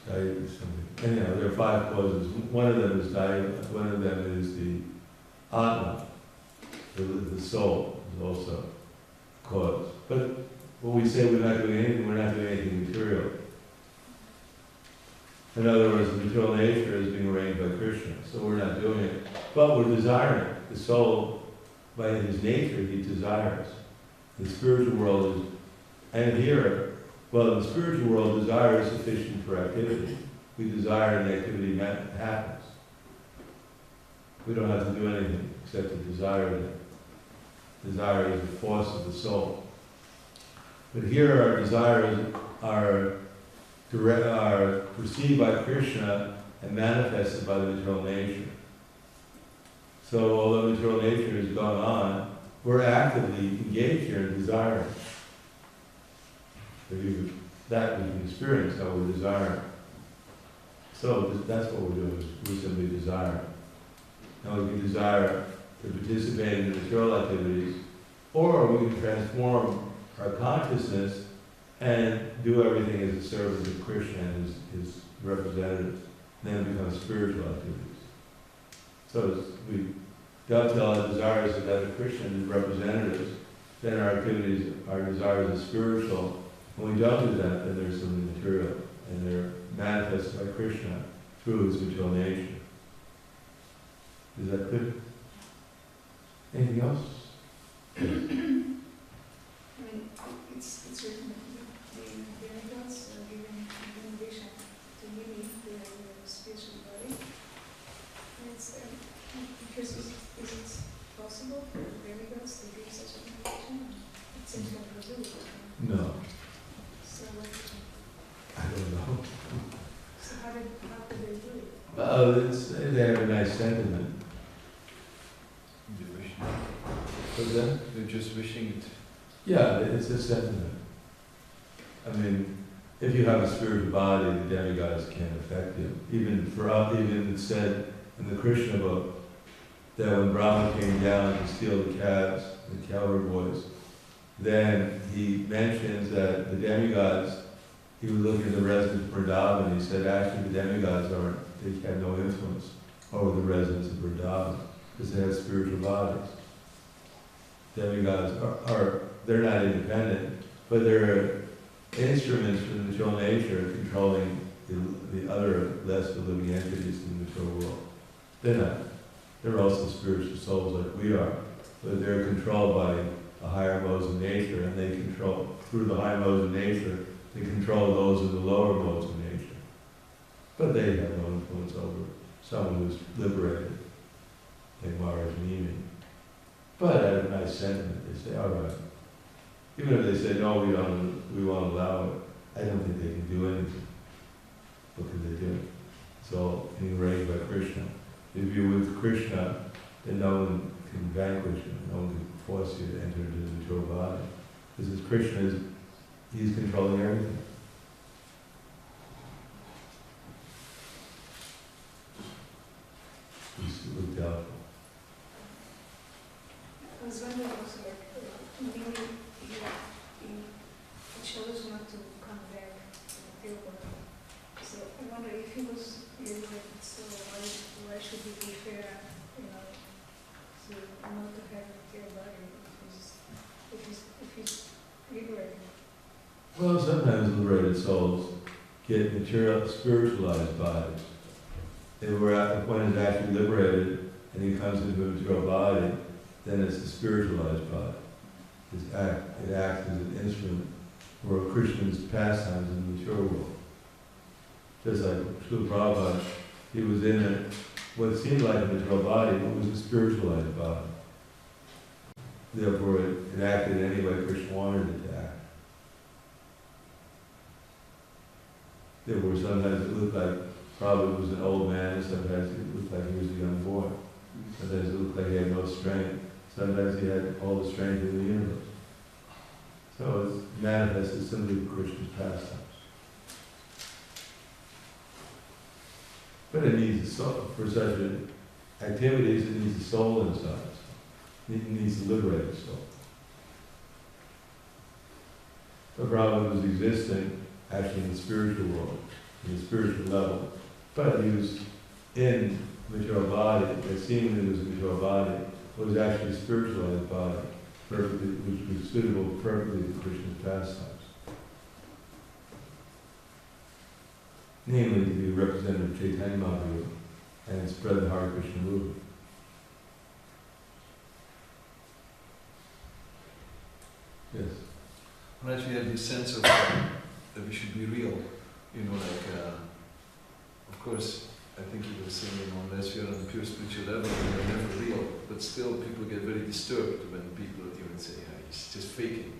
Daivi something. Anyhow, there are 5 causes. One of them is Daivi, one of them is the Atma, the soul is also cause. But when we say we're not doing anything, we're not doing anything material. In other words, the material nature is being arranged by Krishna, so we're not doing it. But we're desiring it. The soul, by his nature, he desires. The spiritual world is, and here, well, the spiritual world, desire is sufficient for activity. We desire and the activity happens. We don't have to do anything except to desire it. Desire is the force of the soul. But here our desires are perceived by Krishna and manifested by the material nature. So although material nature is going on, we're actively engaged here in desiring. That we can experience how we're desiring. So that's what we're doing, is we're simply desiring. Now we can desire to participate in the material activities, or we can transform our consciousness and do everything as a servant of Krishna and his representatives, and then it becomes spiritual activities. So we dovetail our desires of that of Krishna and his representatives, then our activities, our desires are spiritual. When we don't do that, then there's something material, and they're manifested by Krishna through his material nature. Is that clear? Anything else? I mean, it's written that the demigods are given vision to mimic their spiritual body. And it's, because is it possible for demigods to give such a vision? It seems impossible. No, So what? I don't know. So how could they do it? Well, they have a nice sentiment. What's that? They're just wishing it. Yeah, it's a sentiment. I mean, if you have a spiritual body, the demigods can't affect you. Even it's said in the Krishna book that when Brahma came down to steal the calves, the cowherd boys, then he mentions that the demigods, he was looking at the residents of Vrindavan, he said actually the demigods they have no influence over the residents of Vrindavan because they have spiritual bodies. Demigods they're not independent, but they're instruments for the material nature controlling the other lesser living entities in the material world. They're not. They're also spiritual souls like we are, but they're controlled by the higher modes of nature, and they control, through the high modes of nature, they control those of the lower modes of nature. But they have no influence over someone who's liberated, like Maharaj Nimi. But at a nice sentiment, they say, all right. Even if they say, no, we won't allow it, I don't think they can do anything. What can they do? It's all being arranged by Krishna. If you're with Krishna, then no one can vanquish you, no one can force you to enter into the material body. Because Krishna he's controlling everything. He's looked out. I was wondering also, like, maybe he chose not to come back to the field. So I wonder if he was liberated, so why should he be fair, to not to have a material body if he's liberated? Well, sometimes liberated souls get material, spiritualized bodies. And we're at the point is actually liberated, and he comes into a material body, then it's a spiritualized body. It acts as an instrument for Krishna's pastimes in the material world. Just like Srila Prabhupada, he was in what seemed like a material body, but was a spiritualized body. Therefore, it acted any way Krishna wanted it to act. Therefore, sometimes it looked like Prabhupada was an old man, sometimes it looked like he was a young boy. Sometimes it looked like he had no strength. Sometimes he had all the strength in the universe. So it's manifested simply for Krishna's pastimes. But it needs a soul. For such activities, it needs a soul inside. It needs to liberate the soul. So Prabhupada was existing actually in the spiritual world, in the spiritual level. But he was in a material body, that seemingly was a material body, but was actually a spiritualized body, perfectly, which was suitable perfectly to Krishna's pastimes. Namely, to be a representative of Chaitanya Mahaprabhu and spread the Hare Krishna movement. Yes. When actually have this sense of that we should be real, of course, I think you were saying, unless we are on a pure spiritual level, we are never real. But still, people get very disturbed when people even say, he's just faking,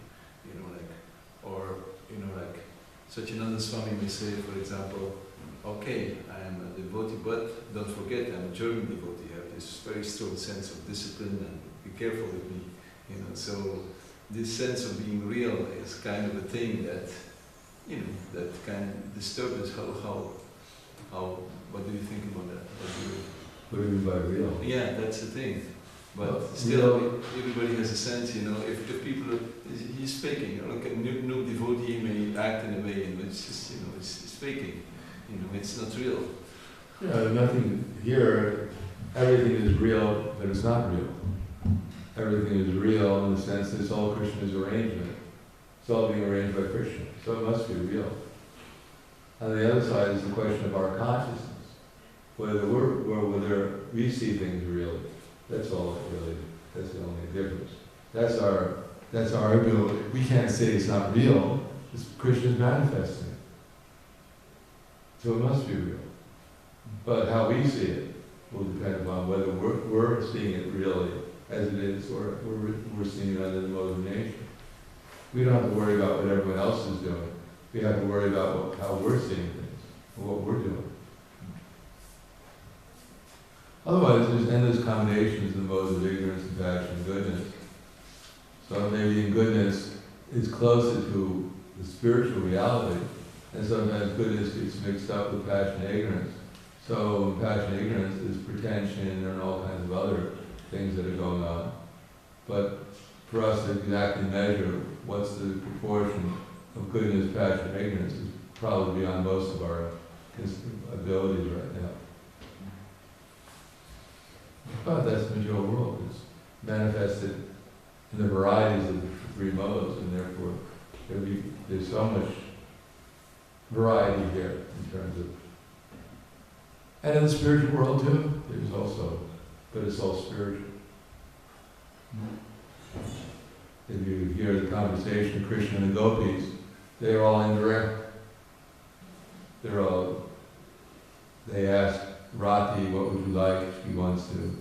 Satyananda Swami may say, for example, okay, I am a devotee, but don't forget, I'm a German devotee. I have this very strong sense of discipline and be careful with me, So this sense of being real is kind of a thing that, that kind of disturbs how, what do you think about that? What do you mean by real? Yeah, that's the thing. But Well, still, everybody has a sense, if people are, he's faking, like a new devotee may act in a way in which just, it's faking, it's not real. Yeah, nothing here, everything is real, but it's not real. Everything is real in the sense that it's all Krishna's arrangement. It's all being arranged by Krishna, so it must be real. On the other side is the question of our consciousness. Whether we see things really. That's all really, that's the only difference. That's our ability. We can't say it's not real, it's Krishna's manifesting it. So it must be real. But how we see it will depend upon whether we're seeing it really as it is, or we're seeing it under the mode of nature. We don't have to worry about what everyone else is doing. We have to worry about how we're seeing things, and what we're doing. Otherwise, there's endless combinations in the modes of ignorance and passion and goodness. So maybe in goodness is closer to the spiritual reality, and sometimes goodness gets mixed up with passion and ignorance. So in passion and ignorance, there's pretension and all kinds of other things that are going on. But for us to exactly measure what's the proportion of goodness, passion, and ignorance is probably beyond most of our abilities right now. But that's the material world. It's manifested in the varieties of the three modes, and therefore there's so much variety here in terms of... And in the spiritual world too, there's also, but it's all spiritual. If you hear the conversation of Krishna and the Gopis, they're all indirect. They ask Rati, what would you like? She wants to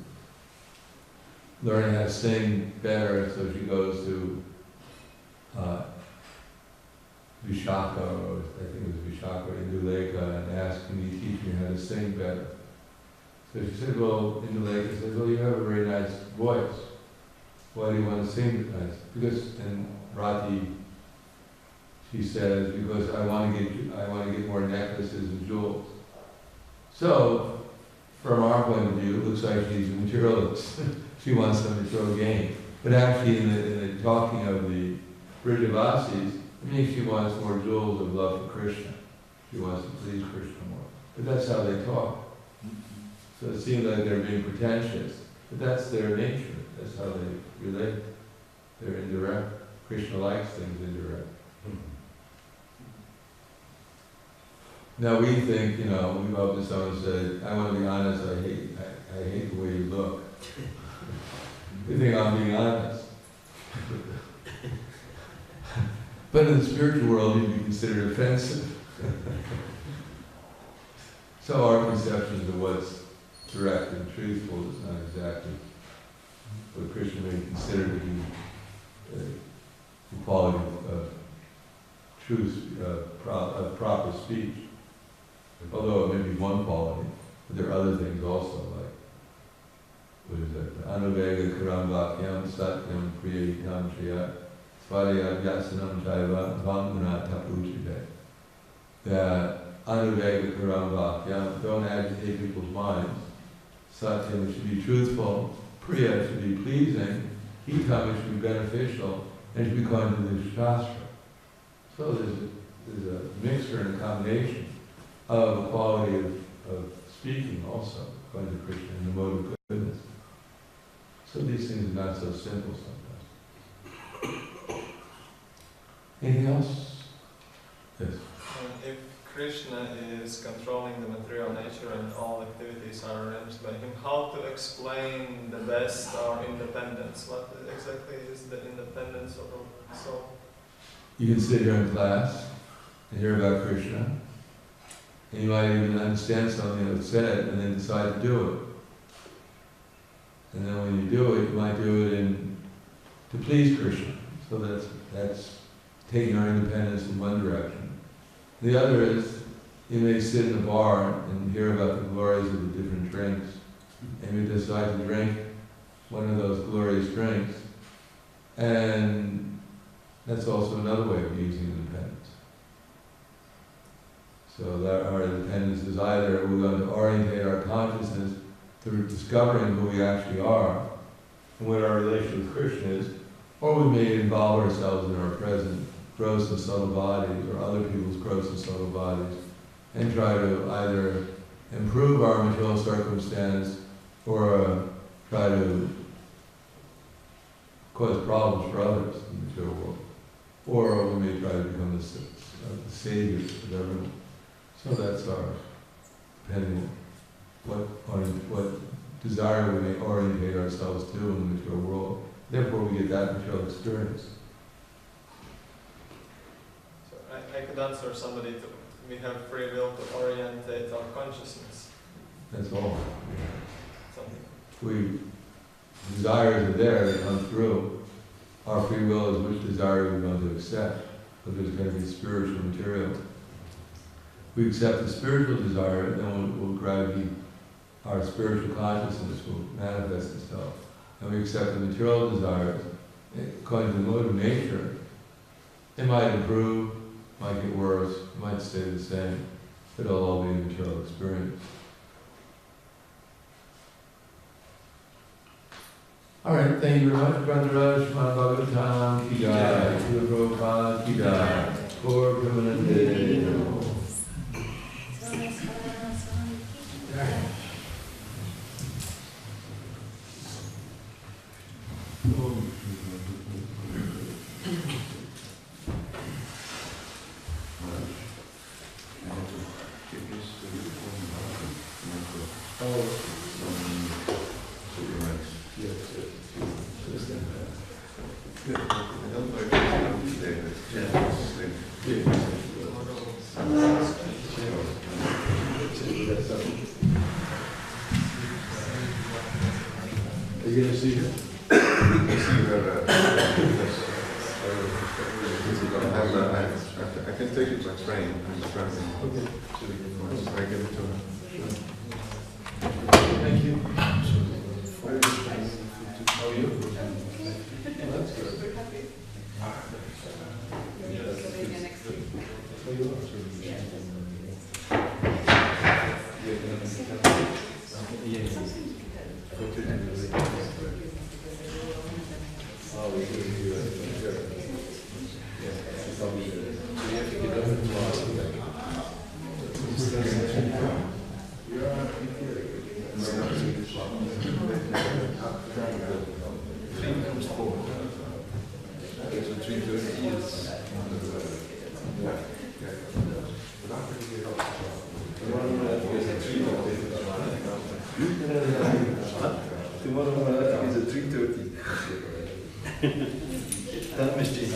learn how to sing better, so she goes to Vishaka, or I think it was Vishaka or Indulekha, and asks, can you teach me how to sing better? So she said, well, Indulekha said, well, you have a very nice voice. Why do you want to sing nice? Because, and Rati, she says, because I want to get more necklaces and jewels. So, from our point of view, it looks like she's a materialist. She wants some material gain. But actually, in the talking of the Vrijavasis, I mean, she wants more jewels of love for Krishna. She wants to please Krishna more. But that's how they talk. So it seems like they're being pretentious. But that's their nature. That's how they relate. They're indirect. Krishna likes things indirect. Now we think, we go up to someone and say, I want to be honest, I hate the way you look. They think I'm being honest. But in the spiritual world, you'd be considered offensive. So our conceptions of what's direct and truthful is not exactly what Krishna may consider to be the quality of truth, of proper speech. Although it may be one quality, but there are other things also, like, what is it? Anuvega karam vakyam satyam priyayitam triya svadaya vyasanam jaiva vanguna tapuchite. That anuvega karam vakyam, don't agitate people's minds. Satyam should be truthful, priya should be pleasing, hitam should be beneficial, and should be according to the shastra. So there's a mixture and a combination of the quality of speaking also, according to Krishna, and the mode of goodness. So these things are not so simple sometimes. Anything else? Yes. If Krishna is controlling the material nature and all activities are arranged by him, how to explain the best or independence? What exactly is the independence of a soul? You can sit here in class and hear about Krishna, and you might even understand something that's said and then decide to do it. And then when you do it, you might do it to please Krishna. So that's taking our independence in one direction. The other is, you may sit in a bar and hear about the glories of the different drinks, and you decide to drink one of those glorious drinks, and that's also another way of using independence. So that our independence is either we're going to orientate our consciousness through discovering who we actually are and what our relation with Krishna is, or we may involve ourselves in our present gross and subtle bodies or other people's gross and subtle bodies and try to either improve our material circumstance or try to cause problems for others in the material world. Or we may try to become the saviors of everyone. So that's our, depending on what desire we may orientate ourselves to in the material world. Therefore we get that material experience. So I could answer somebody to, we have free will to orientate our consciousness. That's all. Something. Desires are there, they come through. Our free will is which desire we're going to accept. If it's going to be spiritual material. We accept the spiritual desire, then we'll gradually, our spiritual consciousness will manifest itself. And we accept the material desires, according to the mode of nature. It might improve, might get worse, it might stay the same. It'll all be a material experience. All right, thank you very much, Brother Srimad Bhagavatam ki jai, Srila Prabhupada ki jai, Gaur Premanande. Are you going to see her? I can take it by train. I'm traveling. Okay. I give it to her. Thank you. How are you? Oh, that's good. Tomorrow Maharaj is at 3:30. Time machine.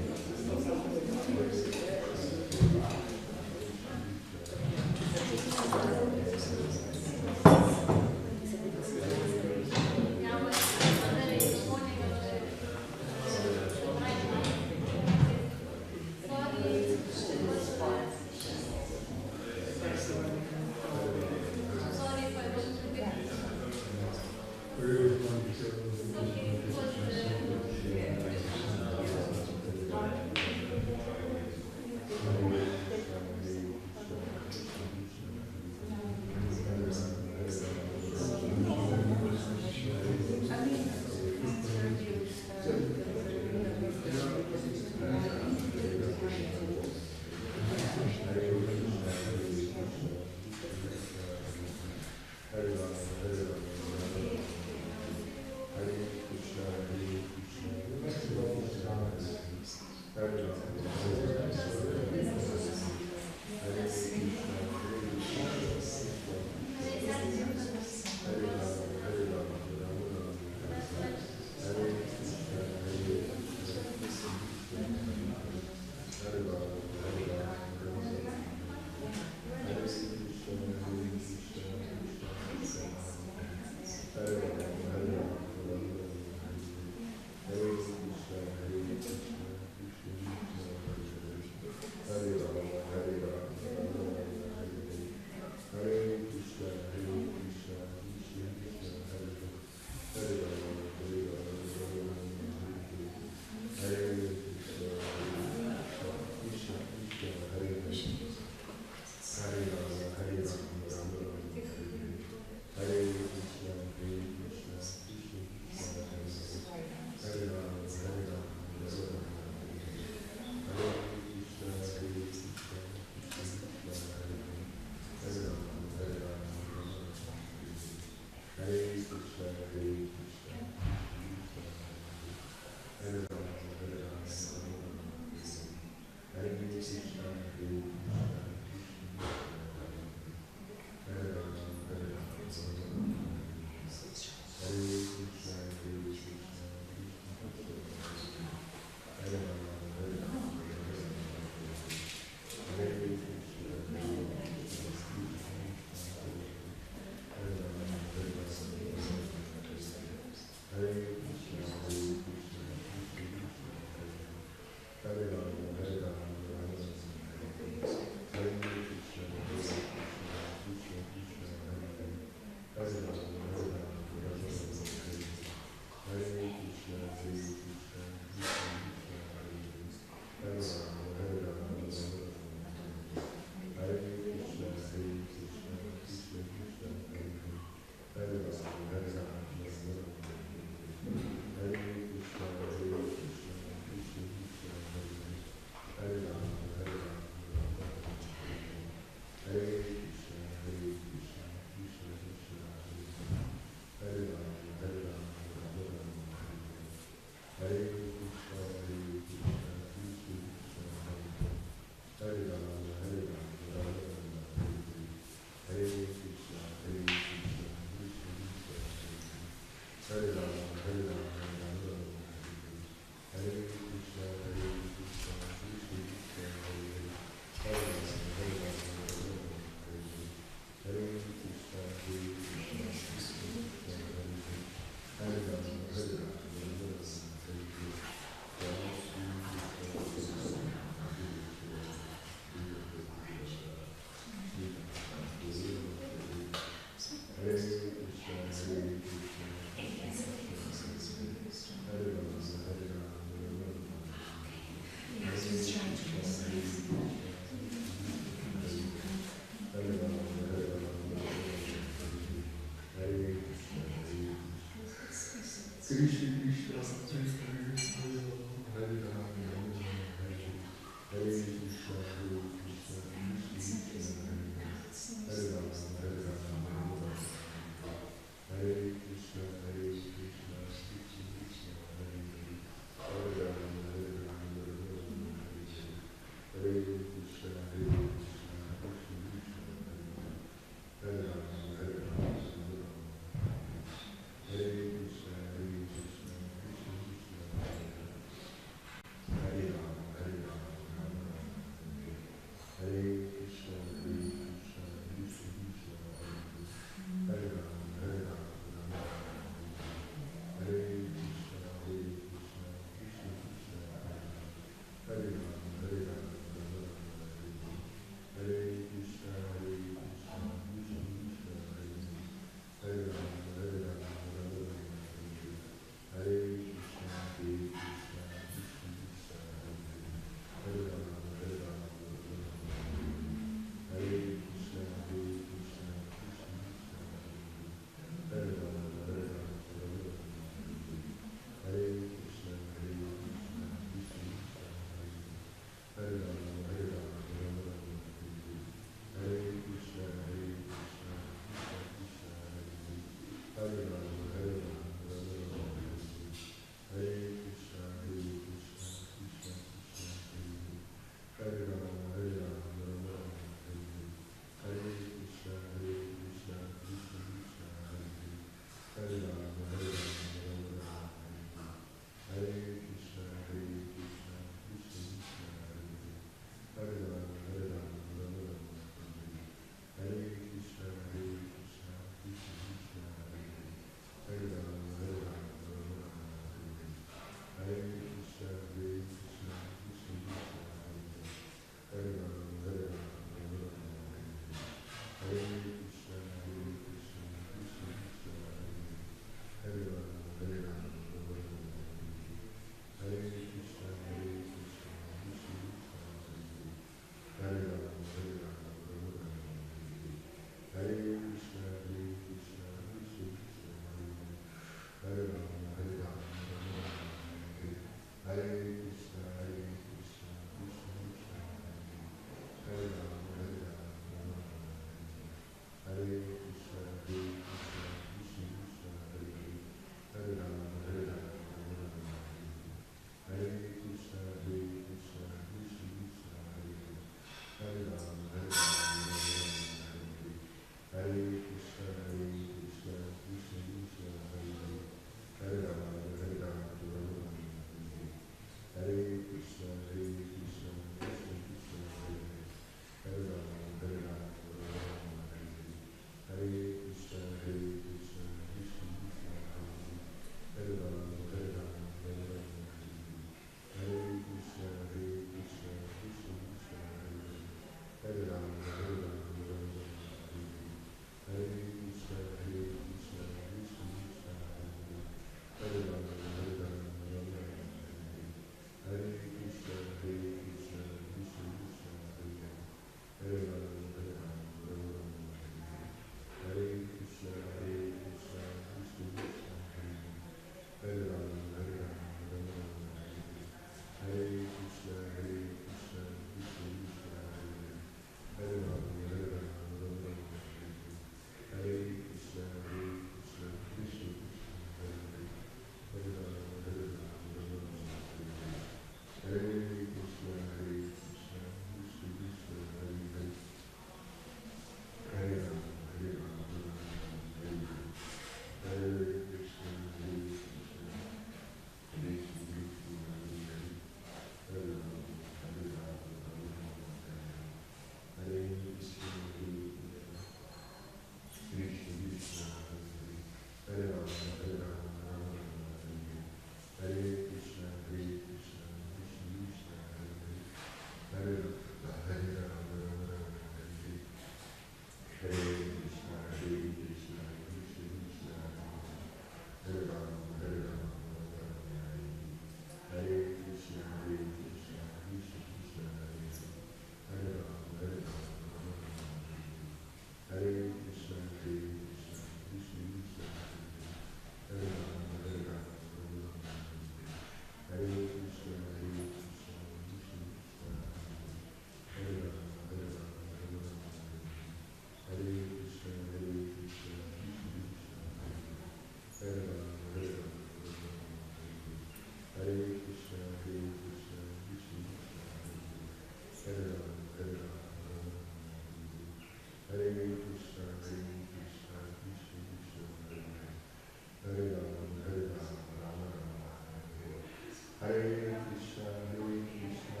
Hare Krishna, Krishna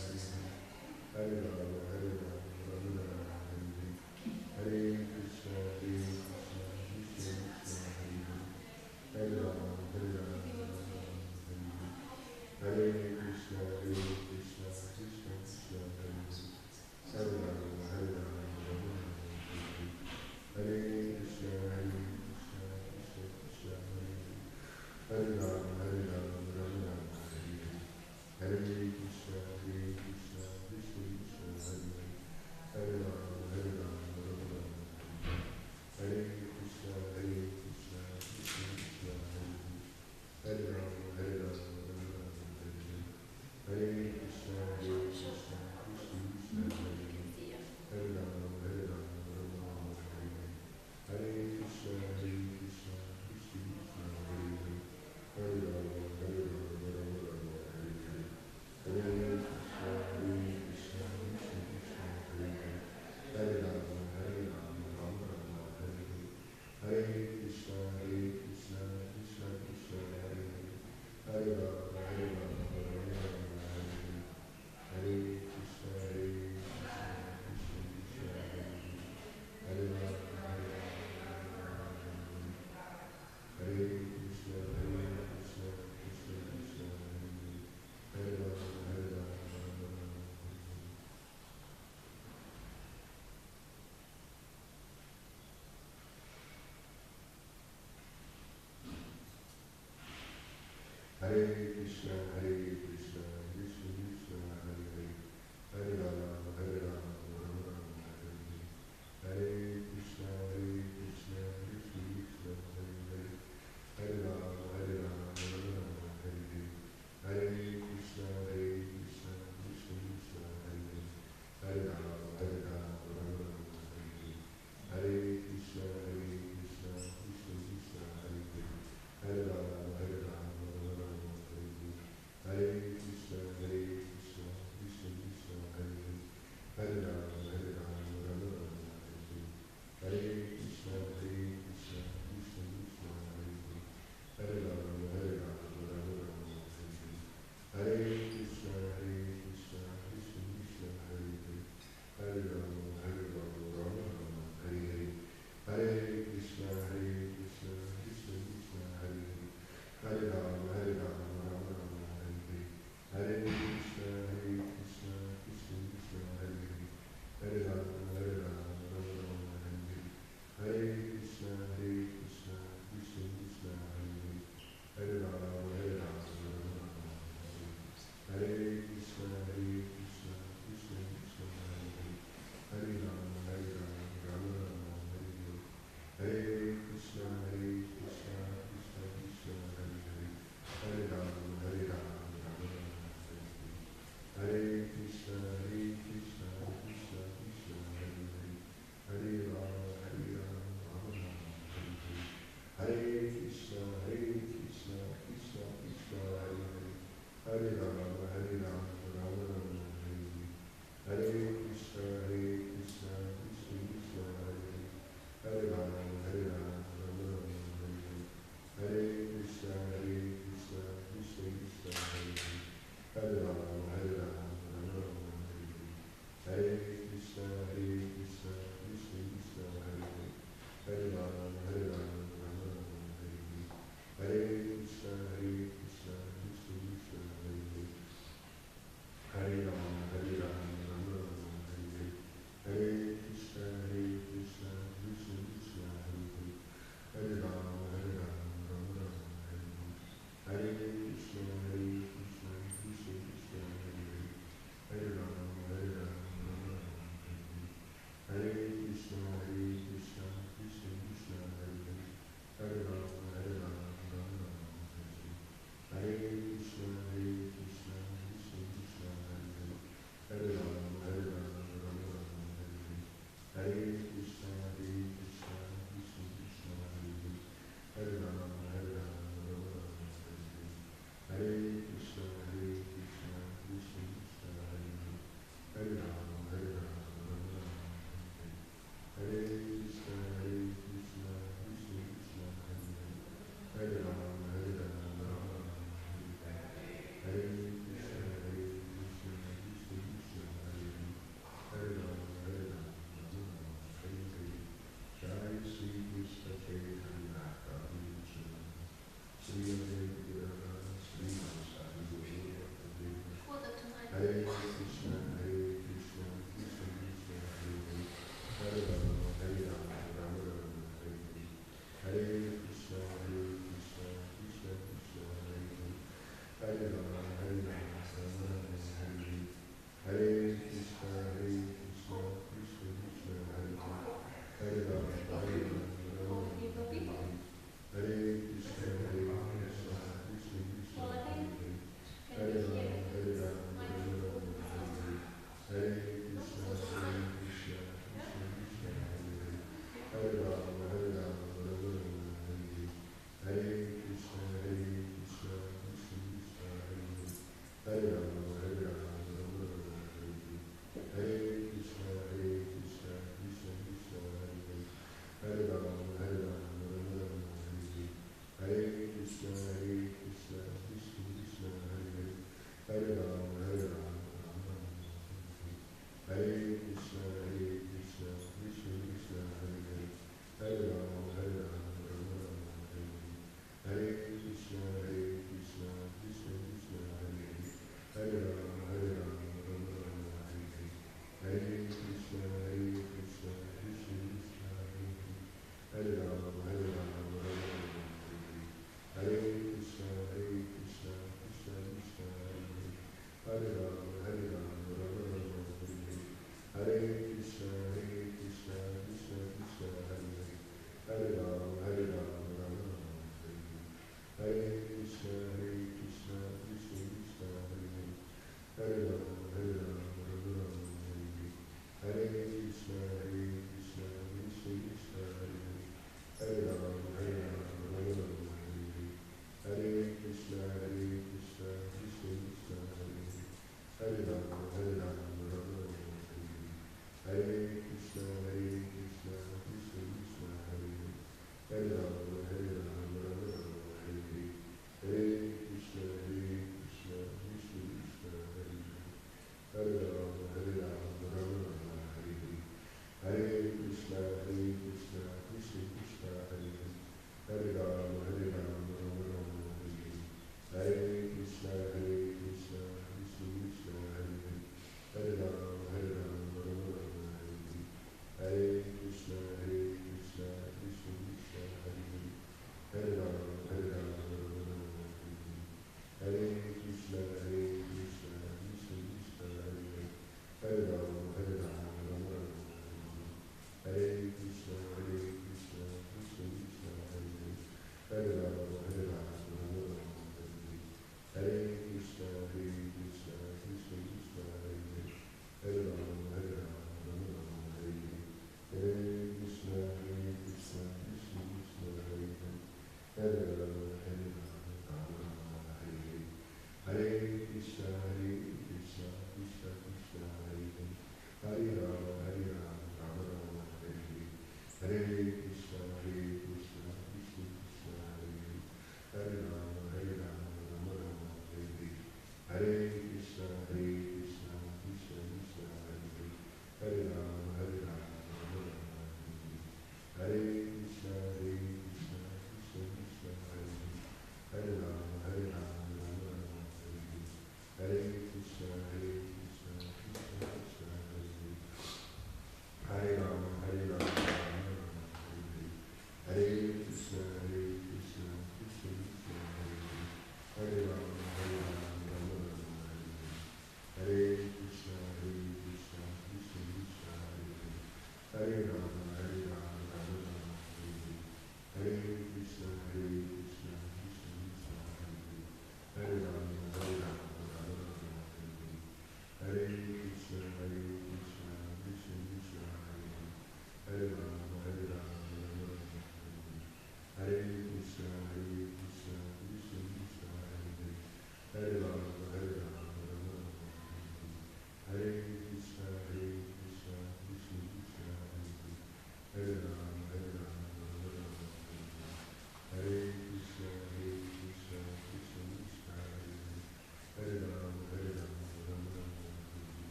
Krishna, Hare Rama, Hare Rama, Rama Rama, Hare Hare, Hare Krishna, Krishna Krishna, Hare Rama, Hare Rama, Rama Rama, Hare Hare, Hare Krishna, Krishna Krishna, Hare Rama, Hare Rama, Rama Rama, Hare Krishna, Krishna Krishna, Hare Rama, Hare Rama, Rama Rama, Hare Krishna, Krishna Krishna, Hare Rama, Hare Rama, Rama Rama, Hare Krishna, Krishna Krishna, Hare Rama, Hare Rama, Rama Rama, Hare Krishna, Krishna Krishna, Hare Rama, Hare Rama, Rama Rama, Hare Krishna, Krishna Krishna, Hare Rama, Hare Rama, Rama Rama, Hare Krishna, Krishna Krishna, Hare Rama, Hare Rama, Rama Rama, Hare Krishna, Krishna Krishna, Hare Rama, Hare Rama, Rama Rama, Hare Krishna, Krishna Krishna, Hare Rama, Hare Krishna, Krishna Krishna, Hare Rama, Hare Rama, Hare Krishna, Krishna Krishna, Hare Hare, Hare Rama, Hare Rama, Rama Rama, Hare Krishna, Krishna Krishna, Hare Rama, Hare Rama, Rama Rama, Hare Krishna, Krishna Krishna, Hare Rama, Hare Rama, Rama Rama, Hare Krishna, Krishna Krishna, Hare Rama, Hare Rama, Rama Rama, Hare Krishna, Krishna Krishna, Hare Rama, Hare Rama, Rama Rama, Hare Krishna, Krishna Krishna, Hare Rama, Hare Rama, Rama Rama, Hare Krishna, Krishna Krishna, Hare Rama, Hare Rama, Rama Rama, Hare Krishna, Krishna Krishna, Hare Rama, Hare Rama, Rama Rama, Hare Krishna, Krishna Krishna, Hare Rama, Hare Rama, Rama Rama, Hare Krishna, Krishna Krishna, Hare Rama, Hare Rama, Rama Rama, Hare Krishna, Krishna Krishna, Hare Rama, Hare Rama, Rama Rama, Hare Krishna, Krishna Krishna, Hare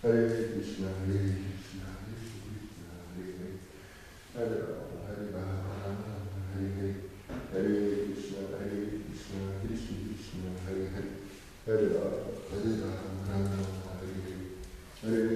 Hare Krishna, Hare Krishna, Krishna Krishna, Hare Rama, Hare Rama, Hare Hare, Hare Krishna, Krishna Krishna, Hare Hare, Hare Rama, Hare Rama, Hare Hare, Hare